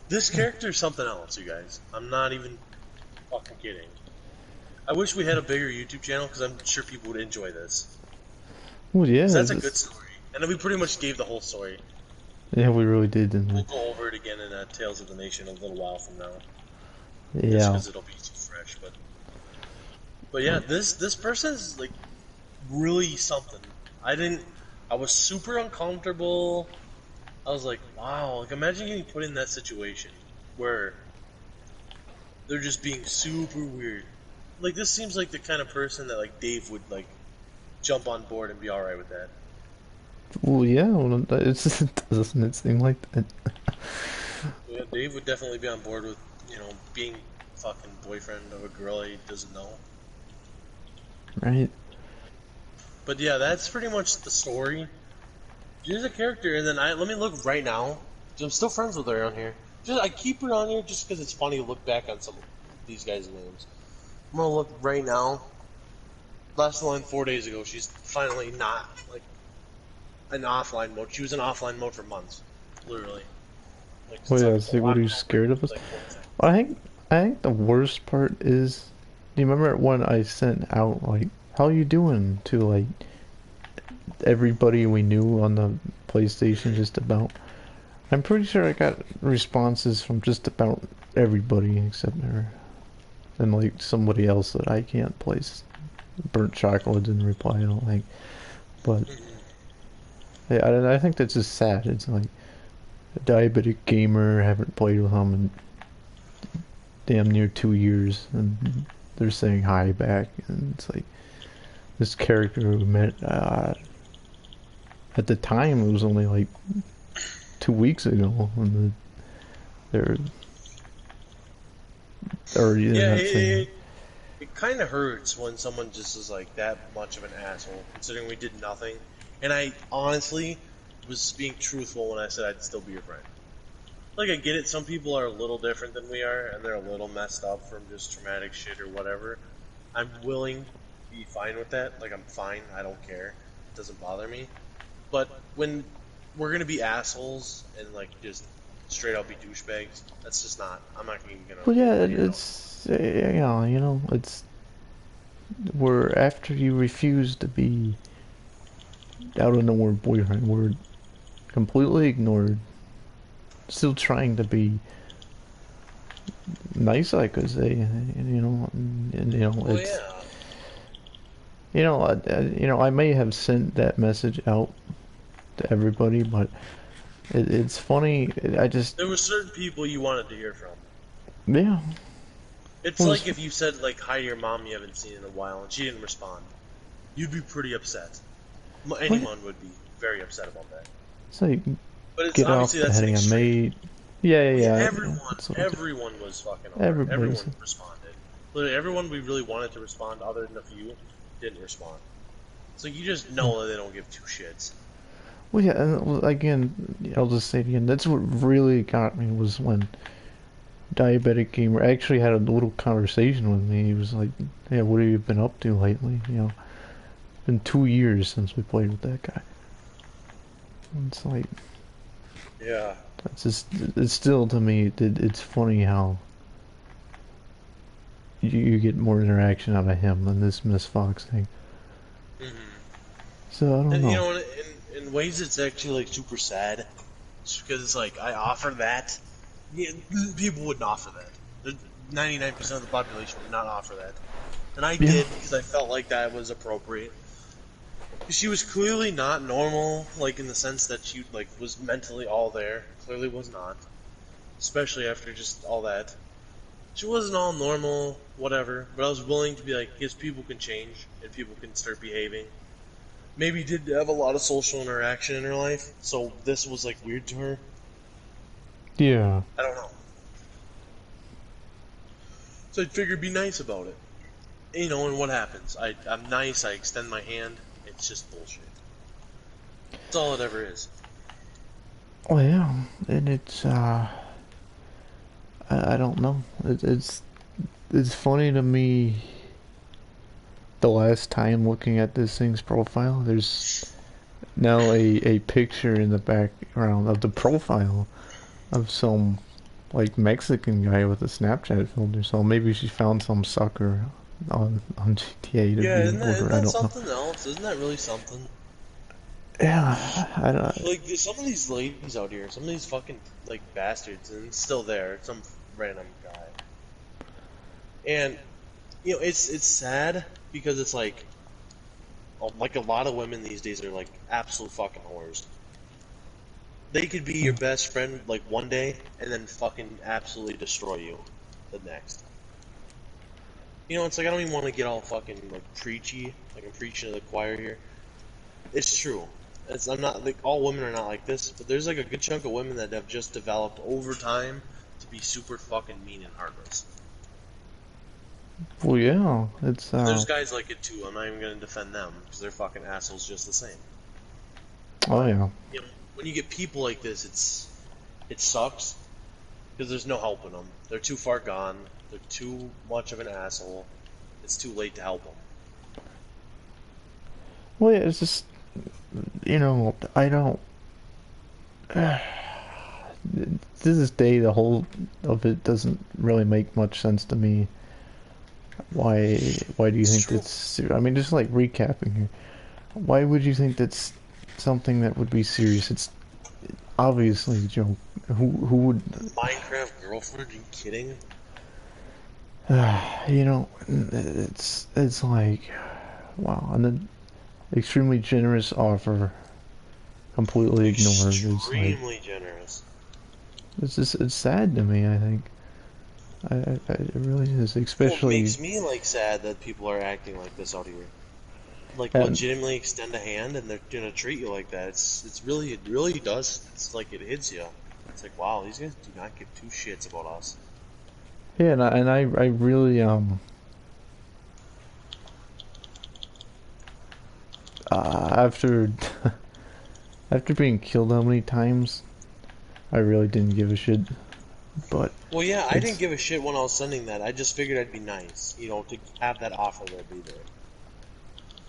This character is something else, you guys. I'm not even fucking kidding. I wish we had a bigger YouTube channel, because I'm sure people would enjoy this. Well, yeah. That's a good story. And then we pretty much gave the whole story. Yeah, we really did, didn't we? We'll go over it again in Tales of the Nation a little while from now. Yeah. Just because it'll be too fresh, but yeah, this person's like really something. I was super uncomfortable. I was like, wow, like imagine getting put in that situation where they're just being super weird. Like this seems like the kind of person that like Dave would like jump on board and be alright with that. Well, yeah, well, doesn't it seem like that? Yeah, Dave would definitely be on board with, being fucking boyfriend of a girl he doesn't know. Right. But yeah, that's pretty much the story. She's a character, and then let me look right now. I'm still friends with her on here. I keep her on here just because it's funny to look back on some of these guys' names. I'm gonna look right now. Last line 4 days ago, she's finally not like in offline mode. She was in offline mode for months, literally. Like, Well, yeah, see, what are you scared of us? Well, I think the worst part is, do you remember when I sent out, like, how you doing to, like, everybody we knew on the PlayStation just about? I'm pretty sure I got responses from just about everybody except her. And, like, somebody else that I can't place. Burnt Chocolate didn't reply, I don't think. But, yeah, I think that's just sad. It's like, a diabetic gamer, haven't played with him in damn near 2 years, and they're saying hi back, and it's like, this character who met, at the time, it was only like 2 weeks ago, and they're already in that thing. It kind of hurts when someone just is like that much of an asshole, considering we did nothing. And I honestly was being truthful when I said I'd still be your friend. Like, I get it, some people are a little different than we are, and they're a little messed up from just traumatic shit or whatever. I'm willing to be fine with that. Like, I'm fine, I don't care. It doesn't bother me. But when we're gonna be assholes and, like, just straight up be douchebags, that's just not, I'm not even gonna... Well, yeah, it's, it's... We're, after you refuse to be out of nowhere boyfriend, we're completely ignored, still trying to be nice, I could say, it's, I may have sent that message out to everybody, but it's funny, There were certain people you wanted to hear from. Yeah. It's like if you said, like, hi to your mom you haven't seen in a while, and she didn't respond. You'd be pretty upset. Anyone would be very upset about that. It's like, but it's get off the heading I made. Yeah. Everyone was fucking over. Everyone responded. Literally, everyone we really wanted to respond, other than a few, didn't respond. So you just know that they don't give two shits. Well, yeah, and again, I'll just say it again, that's what really got me was when Diabetic Gamer actually had a little conversation with me. He was like, yeah, what have you been up to lately? It's been 2 years since we played with that guy. And it's like... Yeah. It's still, to me, it's funny how you get more interaction out of him than this Miss Fox thing. Mm-hmm. So, I don't know. In ways it's actually, like, super sad. Just because it's like, I offer that. Yeah, people wouldn't offer that. 99% of the population would not offer that. And I Yeah. did because I felt like that was appropriate. She was clearly not normal, like in the sense that she like was mentally all there. Clearly was not, especially after just all that. She wasn't all normal, whatever. But I was willing to be like, yes, people can change and people can start behaving. Maybe did have a lot of social interaction in her life, so this was like weird to her. Yeah. I don't know. So I figured be nice about it. And, and what happens? I'm nice. I extend my hand. It's just bullshit. That's all it ever is. Well, yeah, and it's I don't know. It's funny to me. The last time looking at this thing's profile, there's now a picture in the background of the profile of some like Mexican guy with a Snapchat filter. So maybe she found some sucker on GTA to Yeah, be isn't that, with isn't her. I that don't know. something else? Isn't that really something? Yeah, I don't. Like, there's some of these ladies out here, some of these fucking, like, bastards, and it's still there, some random guy. And, it's sad because it's like a lot of women these days are, like, absolute fucking whores. They could be your best friend, like, one day, and then fucking absolutely destroy you the next. It's like, I don't even want to get all fucking, like, preachy, like I'm preaching to the choir here. It's true. I'm not like all women are not like this, but there's like a good chunk of women that have just developed over time to be super fucking mean and heartless. Well, yeah, it's And there's guys like it too. I'm not even gonna defend them because they're fucking assholes just the same. oh But yeah, when you get people like this, it sucks because there's no helping them. They're too far gone. They're too much of an asshole. It's too late to help them. well, yeah, it's just I don't. To this day, the whole of it doesn't really make much sense to me. Why do you It's think true. that's? I mean, just like recapping here. Why would you think that's something that would be serious? It's obviously a joke. Who would? Minecraft girlfriend? Are you kidding? It's like wow, and then extremely generous offer completely ignored. It's like Extremely generous. it's sad to me. I think it really is, Well, it especially makes me like sad that people are acting like this out here. Like and legitimately extend a hand and they're gonna treat you like that. It really does. It's like it hits you. It's like wow, these guys do not give two shits about us. yeah, and I really after after being killed how many times, I really didn't give a shit. But Well, yeah, I didn't it's give a shit when I was sending that. I just figured I'd be nice, to have that offer there be there.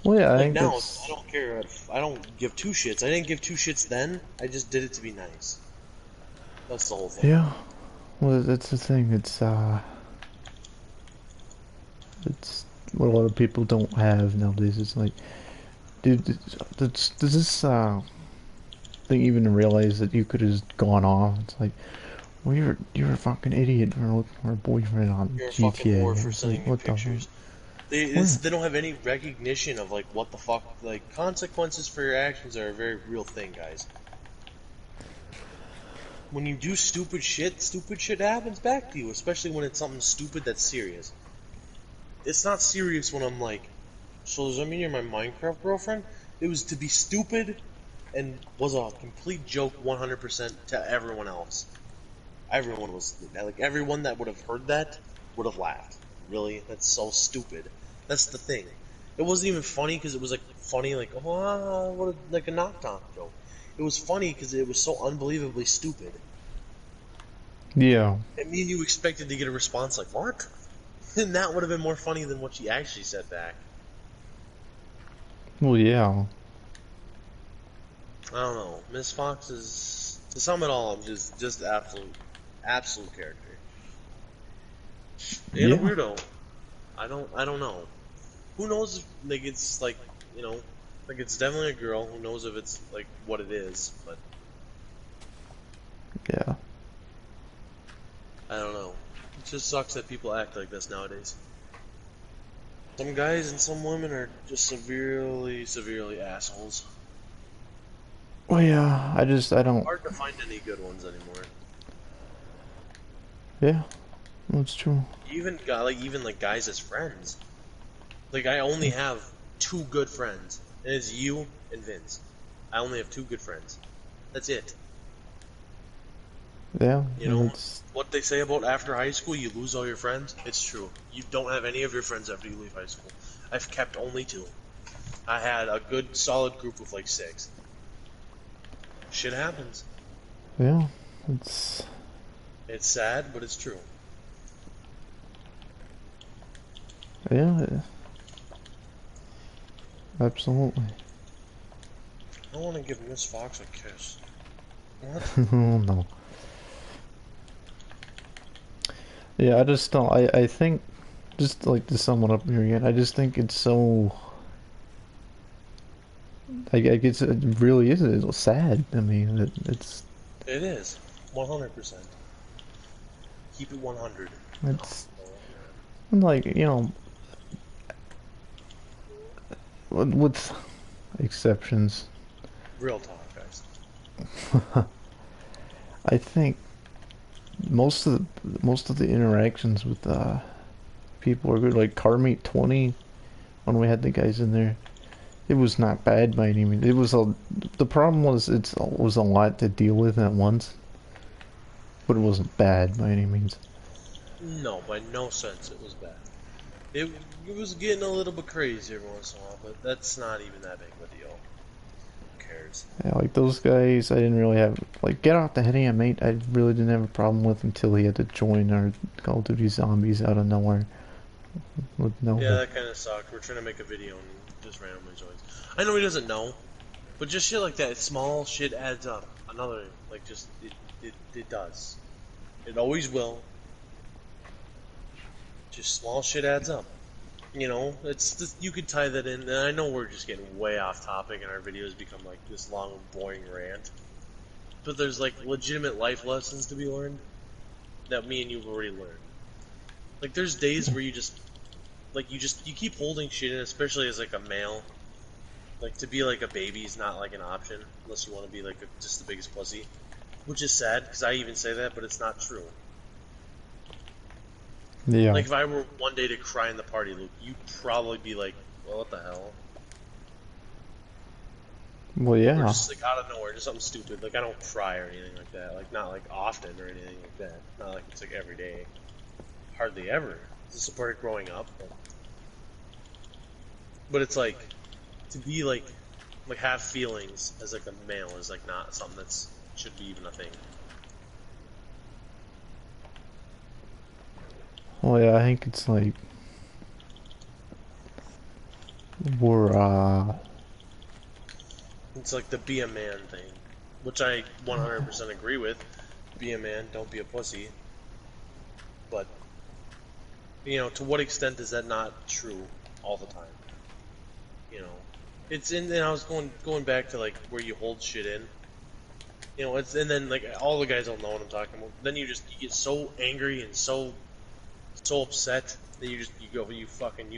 well, yeah, I Like think now, I that's don't care if I don't give two shits. I didn't give two shits then. I just did it to be nice. That's the whole thing. yeah. Well, that's the thing. It's what a lot of people don't have nowadays. It's like, dude, does this thing even realize that you could have gone off? It's like, well, you're a fucking idiot for looking for a boyfriend on You're a fucking GTA. whore for It's like, sending me what the fuck? pictures. They don't have any recognition of like what the fuck, like consequences for your actions are a very real thing, guys. When you do stupid shit happens back to you, especially when it's something stupid that's serious. It's not serious when I'm like, so does that mean you're my Minecraft girlfriend? It was to be stupid and was a complete joke 100% to everyone else. Everyone was like everyone that would have heard that would have laughed. Really? That's so stupid. That's the thing. It wasn't even funny because it was like funny, like what like a knockdown joke. It was funny because it was so unbelievably stupid. Yeah. I mean, you expected to get a response like what? And that would have been more funny than what she actually said back. Well, yeah. I don't know. Miss Fox is, to sum it all up, just absolute character and a Yeah. weirdo. I don't know. Who knows if like it's like you know like it's definitely a girl. Who knows if it's like what it is? But Yeah. I don't know. It just sucks that people act like this nowadays. Some guys and some women are just severely, severely assholes. Well, yeah, I don't. Hard to find any good ones anymore. Yeah, that's true. Even got even like guys as friends. Like I only have two good friends, and it's you and Vince. I only have two good friends. That's it. Yeah, You know it's what they say about after high school, you lose all your friends. It's true. You don't have any of your friends after you leave high school. I've kept only two. I had a good, solid group of like six. Shit happens. yeah, it's It's sad, but it's true. yeah, absolutely. I want to give Miss Fox a kiss. What? Oh no. Yeah, I just don't. I think, just like to sum it up here again, I just think it's so. I guess it really is. It's sad. I mean, it's It is. 100%. Keep it 100. it's like with exceptions. Real talk, guys. I think most of the interactions with people are good. Like Carmeet 20, when we had the guys in there, it was not bad by any means. It was the problem was it was a lot to deal with at once, but it wasn't bad by any means. No, by no sense it was bad. It, it was getting a little bit crazy every once in a while, but that's not even that big of a deal. Who cares? Yeah, like those guys, I didn't really have like get off the head of ya, mate. I really didn't have a problem with until he had to join our Call of Duty Zombies out of nowhere with no. Yeah, that kind of sucked. We're trying to make a video and just randomly joins. I know he doesn't know, but just shit like that, small shit adds up. Another, like, just, it does. It always will. Just small shit adds up. You know, it's just, you could tie that in. And I know we're just getting way off topic, and our videos become like this long, boring rant. But there's like legitimate life lessons to be learned that me and you've already learned. Like, there's days where you just, like, you keep holding shit in, especially as like a male. Like, to be like a baby is not like an option unless you want to be like just the biggest pussy, which is sad because I even say that, but it's not true. Yeah. Like, if I were one day to cry in the party, Luke, you'd probably be like, well, what the hell? Well, Or yeah. just, like, out of nowhere, just something stupid. Like, I don't cry or anything like that. Like, not, like, often or anything like that. Not like it's, like, every day. Hardly ever. This is a part of growing up. But it's, like, to be, like, have feelings as, like, a male is, like, not something that's should be even a thing. Well, yeah. I think it's like we're It's like the be a man thing, which I 100% agree with. Be a man, don't be a pussy. But, you know, to what extent is that not true all the time? You know, it's in. And I was going back to like where you hold shit in. You know, it's and then like all the guys don't know what I'm talking about. Then you get so angry and so upset that you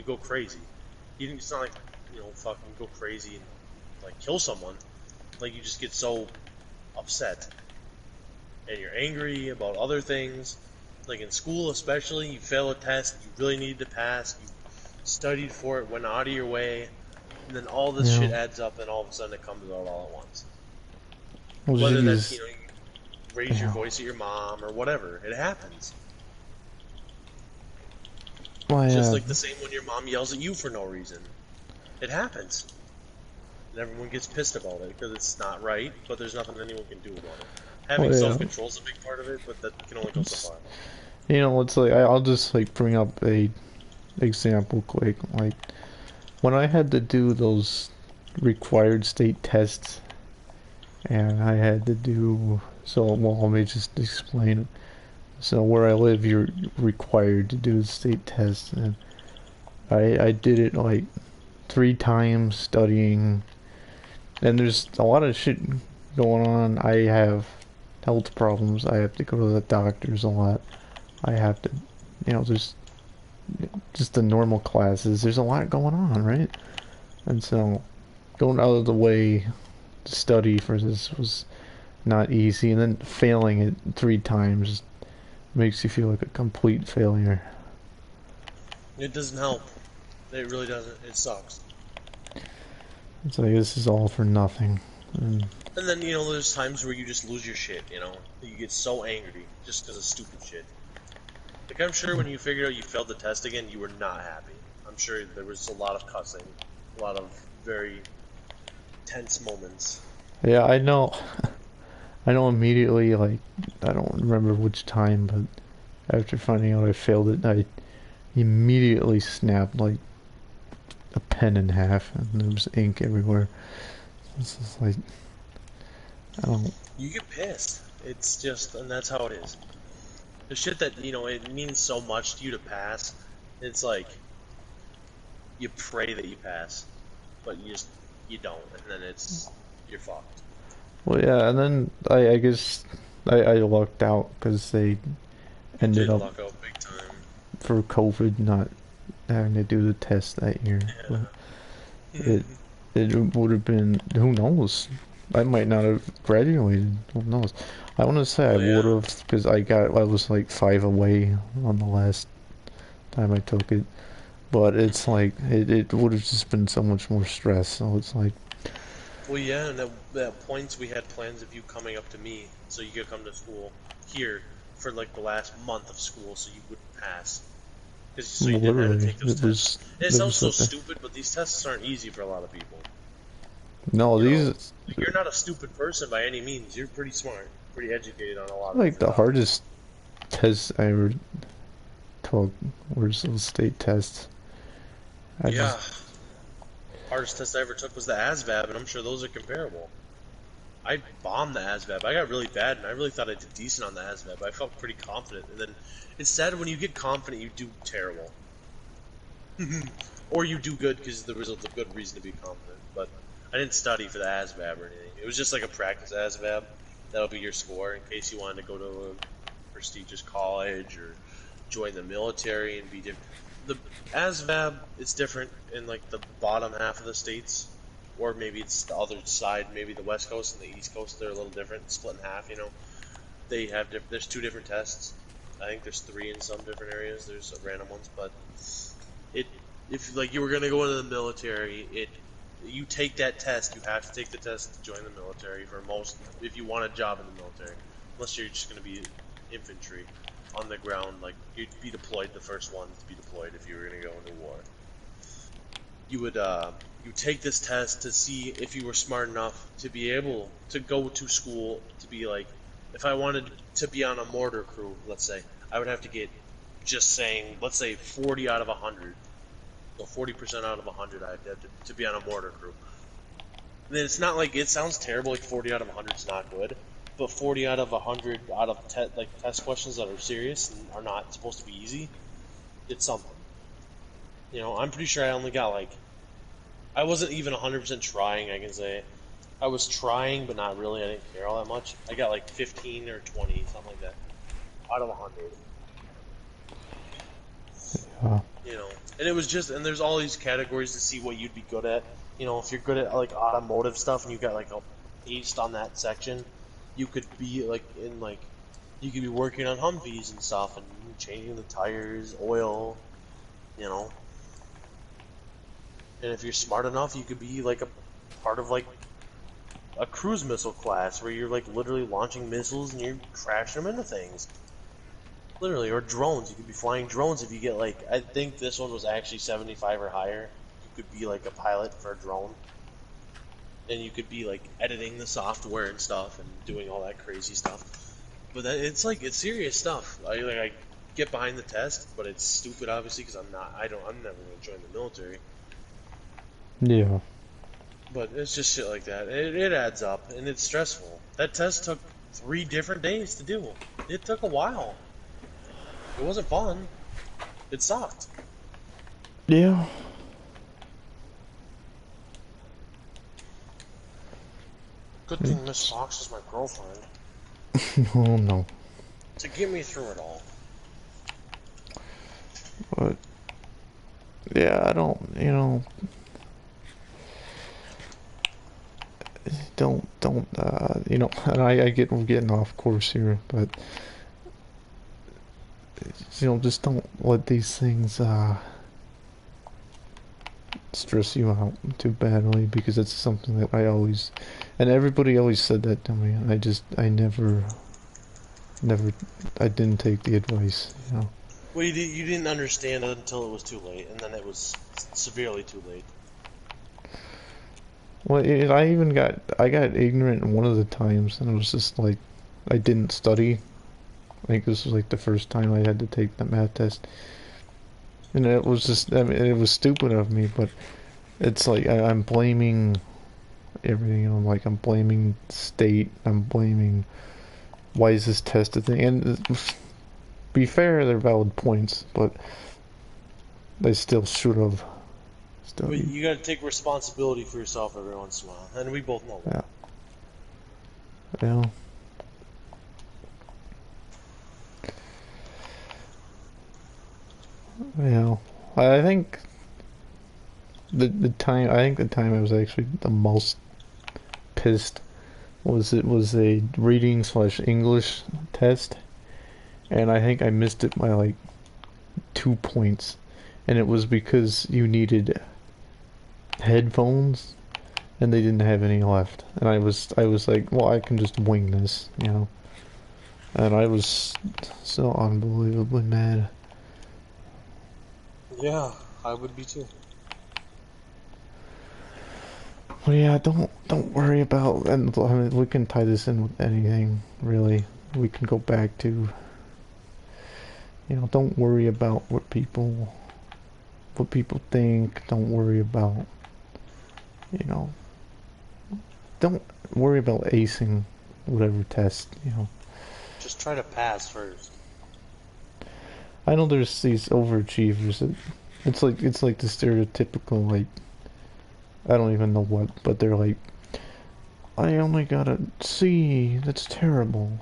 go crazy. It's not like fucking go crazy and like kill someone. Like you just get so upset and you're angry about other things. Like in school especially, you fail a test you really needed to pass. You studied for it, went out of your way, and then all this shit adds up, and all of a sudden it comes out all at once. well, Whether that's geez. you raise your voice at your mom or whatever, it happens. Well, Just yeah. like the same when your mom yells at you for no reason. It happens. And everyone gets pissed about it because it's not right, but there's nothing anyone can do about it. Having Well, yeah. self-control is a big part of it, but that can only go so far. It's like I'll just like bring up a example quick. Like when I had to do those required state tests, and I had to do let me just explain it. So where I live, you're required to do the state test, and I did it like 3 times studying, and there's a lot of shit going on. I have health problems. I have to go to the doctors a lot. I have to there's just the normal classes. There's a lot going on, right? And so going out of the way to study for this was not easy, and then failing it 3 times makes you feel like a complete failure. It doesn't help. It really doesn't. It sucks. It's like this is all for nothing. And And then, there's times where you just lose your shit, You get so angry just because of stupid shit. Like, I'm sure when you figured out you failed the test again, you were not happy. I'm sure there was a lot of cussing, a lot of very tense moments. yeah, I know. I know immediately. Like, I don't remember which time, but after finding out I failed it, I immediately snapped like a pen in half, and there was ink everywhere. It's just like I don't. You get pissed. It's just, and that's how it is. The shit that, it means so much to you to pass, it's like, you pray that you pass, but you don't, and then you're fucked. Well, yeah, and then I guess I lucked out because they ended Did up luck out big time. for COVID not having to do the test that year. But Yeah. it would have been, who knows? I might not have graduated. Who knows? I want to say I Oh, yeah. would have because I was like 5 away on the last time I took it. But it's like it would have just been so much more stress. So it's like, Well, yeah, and at points we had plans of you coming up to me, so you could come to school here for like the last month of school, so you would pass. So you didn't have to literally, take those tests. And it it sounds was so like stupid, but these tests aren't easy for a lot of people. no, You know, these you're not a stupid person by any means. You're pretty smart, pretty educated on a lot of like different the topics. hardest tests I ever took were those state tests. I Yeah, just hardest test I ever took was the ASVAB, and I'm sure those are comparable. I bombed the ASVAB. I got really bad, and I really thought I did decent on the ASVAB. I felt pretty confident, and then it's sad when you get confident, you do terrible. Or you do good because there was a good reason to be confident. But I didn't study for the ASVAB or anything. It was just like a practice ASVAB. That'll be your score in case you wanted to go to a prestigious college or join the military and be different. The ASVAB is different in like the bottom half of the states, or maybe it's the other side. Maybe the West Coast and the East Coast, they're a little different, split in half. They have there's 2 different tests. I think there's 3 in some different areas. There's random ones, but it if like you were gonna go into the military, you take that test. You have to take the test to join the military for most. If you want a job in the military, unless you're just gonna be infantry on the ground, like you'd be deployed, the first one to be deployed if you were gonna go into war. You would you take this test to see if you were smart enough to be able to go to school to be like, if I wanted to be on a mortar crew, let's say, I would have to get just saying, let's say 40 out of 100. So 40% out of 100 I have to be on a mortar crew. And then it's not like, it sounds terrible, like 40 out of 100 is not good, but 40 out of 100 out of test questions that are serious and are not supposed to be easy, it's something. I'm pretty sure I only got like, I wasn't even 100% trying, I can say. I was trying, but not really. I didn't care all that much. I got like 15 or 20, something like that, out of 100. And it was just, and there's all these categories to see what you'd be good at. If you're good at like automotive stuff and you got like a aced on that section, you could be like you could be working on Humvees and stuff and changing the tires, oil, you know. And if you're smart enough, you could be like a part of like a cruise missile class where you're like literally launching missiles and you're crashing them into things. Literally, or drones. You could be flying drones if you get like, I think this one was actually 75 or higher. You could be like a pilot for a drone. And you could be like editing the software and stuff and doing all that crazy stuff. But it's like, it's serious stuff. I get behind the test, but it's stupid obviously because I'm never going to join the military. yeah. But it's just shit like that. It adds up and it's stressful. That test took 3 different days to do. It took a while. It wasn't fun. It sucked. Yeah. Good thing Miss Fox is my girlfriend. Oh no. To get me through it all. But yeah, I don't, don't, and I get we're getting off course here, but just don't let these things stress you out too badly, because it's something that I always, and everybody always said that to me, and I never, I didn't take the advice. Well, you didn't understand it until it was too late, and then it was severely too late. Well, I got ignorant one of the times, and it was just like, I didn't study. I think this was like the first time I had to take the math test. And it was just, I mean, it was stupid of me, but it's like, I'm blaming everything. I'm like, I'm blaming state. I'm blaming, why is this test a thing? And be fair, they're valid points, but they still should have. But you got to take responsibility for yourself every once in a while, and we both know that. Yeah. Yeah. I think the time I was actually the most pissed was a reading slash English test, and I think I missed it by like 2 points, and it was because you needed headphones and they didn't have any left, and I was like, well, I can just wing this. And I was so unbelievably mad. Yeah, I would be too. Well, yeah, don't worry about, and I mean, we can tie this in with anything, really. We can go back to, don't worry about what people think. Don't worry about, don't worry about acing whatever test. Just try to pass first. I know there's these overachievers. It's like the stereotypical, like, I don't even know what, but they're like, I only got a C. That's terrible.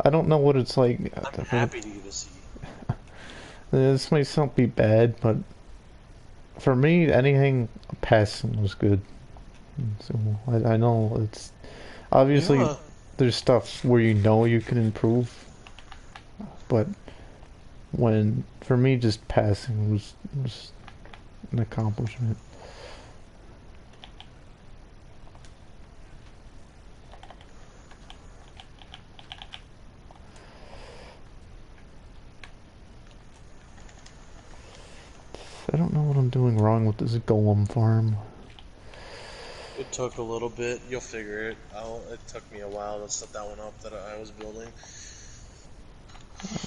I don't know what it's like. I'm happy to get a C. This might sound be bad, but for me, anything passing was good. So I know it's obviously there's stuff where you can improve, but for me, just passing was an accomplishment. I don't know what I'm doing wrong with this golem farm. It took a little bit. You'll figure it out. It took me a while to set that one up that I was building.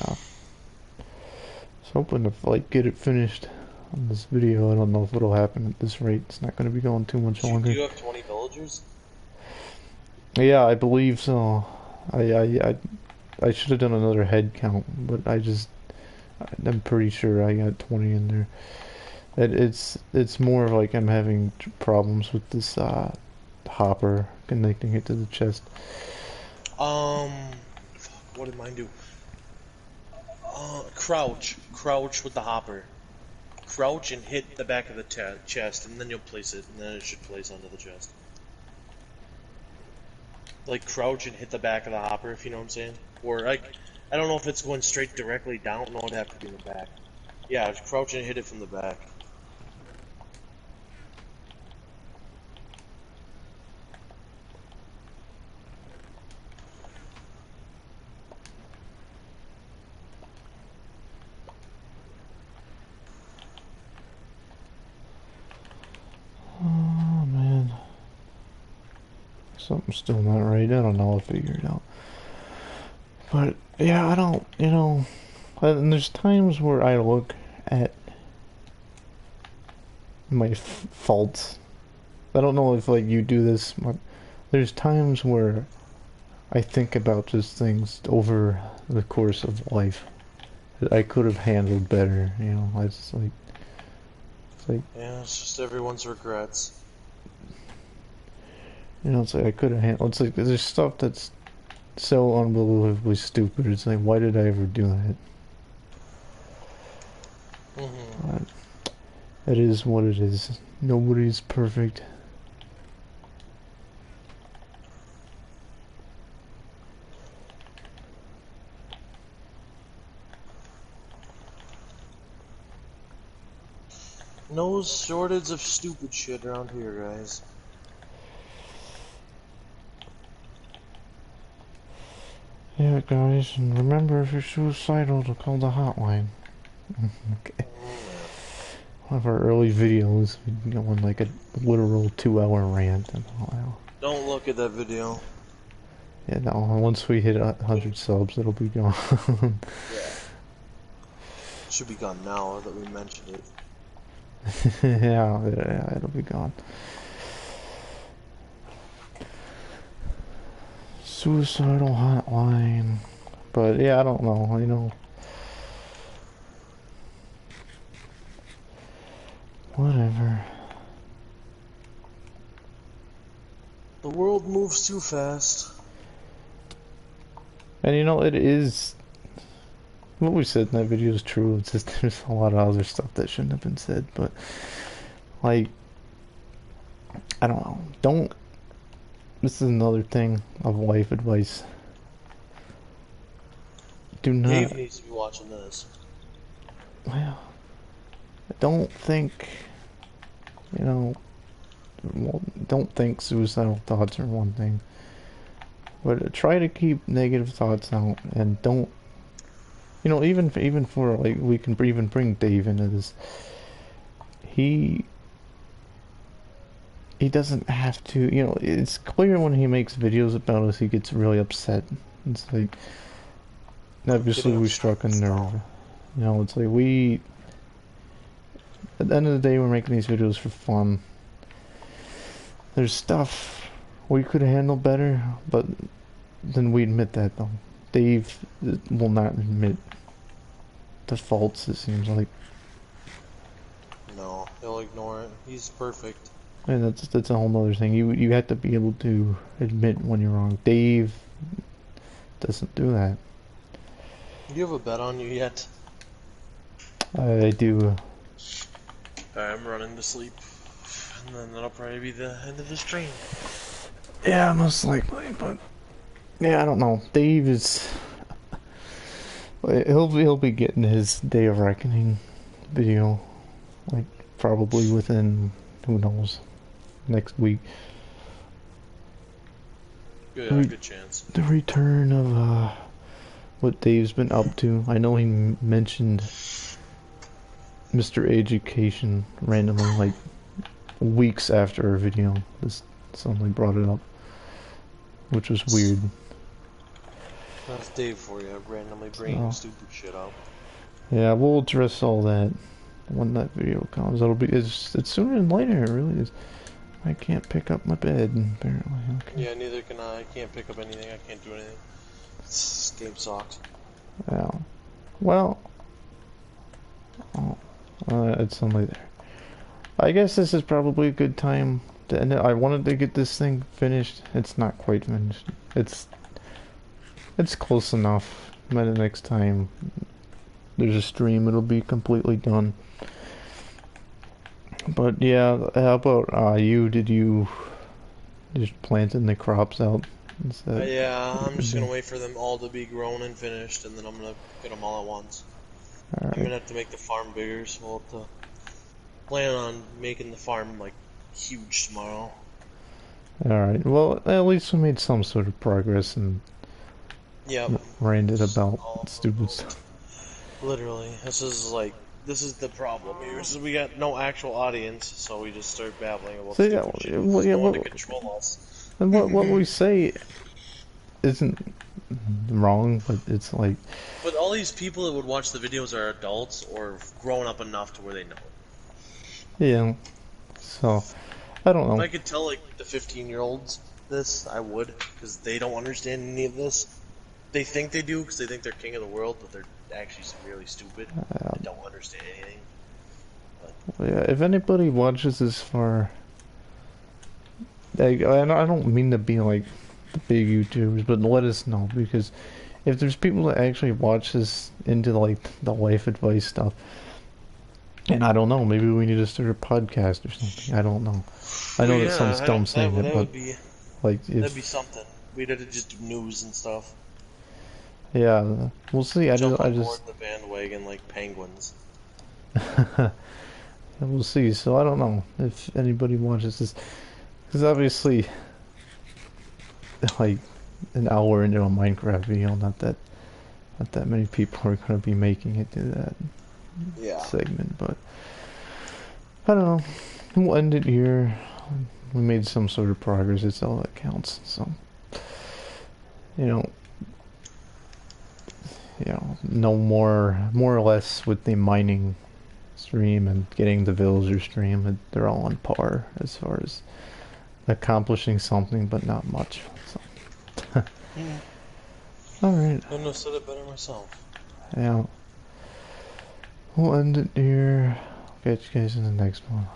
I was hoping to get it finished on this video. I don't know if it'll happen at this rate. It's not going to be going too much longer. Do you have 20 villagers? Yeah, I believe so. I should have done another head count, but I'm pretty sure I got 20 in there. It's more of like I'm having problems with this hopper connecting it to the chest. Fuck, what did mine do? Crouch with the hopper. Crouch and hit the back of the chest, and then you'll place it, and then it should place onto the chest. Like crouch and hit the back of the hopper, if you know what I'm saying. Or like, I don't know if it's going straight directly down. No, it'd have to be in the back. Yeah, crouch and hit it from the back. Oh man, something's still not right. I don't know. I'll figure it out. But yeah, I don't. And there's times where I look at my faults. I don't know if like you do this, but there's times where I think about just things over the course of life that I could have handled better. It's like yeah, it's just everyone's regrets. It's like I could have handled. It's like there's stuff that's so unbelievably stupid. It's like, why did I ever do that? It is what it is. Nobody's perfect. No shortage of stupid shit around here, guys. Yeah, guys, and remember if you're suicidal to call the hotline. Okay. One of our early videos, we go on like a literal 2-hour rant and all. Don't look at that video. Yeah, no, once we hit 100 subs, it'll be gone. Yeah. It should be gone now that we mentioned it. Yeah, it'll be gone. Suicidal hotline. But yeah, I don't know, you know. Whatever. The world moves too fast. And you know, it is... What we said in that video is true. It's just there's a lot of other stuff that shouldn't have been said, but... Like... I don't know. Don't... This is another thing of life advice. Do not... Dave needs to be watching this. Well... Don't think... You know... Well, don't think suicidal thoughts are one thing. But try to keep negative thoughts out, and don't... You know, even for, like, we can even bring Dave into this. He doesn't have to, you know, it's clear when he makes videos about us, he gets really upset. It's like, obviously we struck a nerve. You know, it's like at the end of the day, we're making these videos for fun. There's stuff we could handle better, but then we admit that, though. Dave will not admit the faults, it seems like. No, he'll ignore it. He's perfect. And that's a whole other thing. You have to be able to admit when you're wrong. Dave doesn't do that. Do you have a bet on you yet? I do. I'm running to sleep. And then that'll probably be the end of the stream. Yeah, most likely, but yeah, I don't know. Dave is he'll be getting his Day of Reckoning video, like probably within, who knows, next week. Good chance. The return of what Dave's been up to. I know he mentioned Mr. Education randomly, like weeks after our video. This suddenly brought it up, which was weird. That's Dave for you, randomly bringing stupid shit up. Yeah, we'll address all that when that video comes. It's sooner than later, it really is. I can't pick up my bed, apparently. Okay. Yeah, neither can I. I can't pick up anything. I can't do anything. This game sucks. Yeah. Well, it's only there. I guess this is probably a good time to end it. I wanted to get this thing finished. It's not quite finished. It's close enough. By the next time there's a stream, it'll be completely done. But yeah, how about you? Did you just planting the crops out? Yeah, I'm just gonna wait for them all to be grown and finished, and then I'm gonna get them all at once. All right. I'm gonna have to make the farm bigger, so we'll have to plan on making the farm like huge tomorrow. Alright, well, at least we made some sort of progress and ranted about stupid stuff. Literally, this is the problem here. Is we got no actual audience, so we just start babbling about stupid shit. To control us. And what we say isn't wrong, but it's like... But all these people that would watch the videos are adults or grown up enough to where they know. Yeah, so, I don't know. If I could tell, like, the 15-year-olds this, I would, because they don't understand any of this. They think they do, because they think they're king of the world, but they're actually severely stupid. They don't understand anything. But... Yeah, if anybody watches this far... I don't mean to be, like, the big YouTubers, but let us know, because if there's people that actually watch this into, like, the life advice stuff, And I don't know, maybe we need to start a podcast or something. I don't know. I Well, know that yeah, sounds dumb saying it, that but would be like that'd be if something. We'd have to just do news and stuff. yeah, we'll see. Jump I on board just the bandwagon like penguins. we'll see. So I don't know if anybody watches this because obviously like an hour into a Minecraft video, not that many people are gonna be making it to that Yeah. segment, but I don't know. We'll end it here. We made some sort of progress. It's all that counts. So, you know, no more or less with the mining stream and getting the villager stream. They're all on par as far as accomplishing something, but not much. So, all right. Couldn't have said it better myself. Yeah. We'll end it here. Catch you guys in the next one.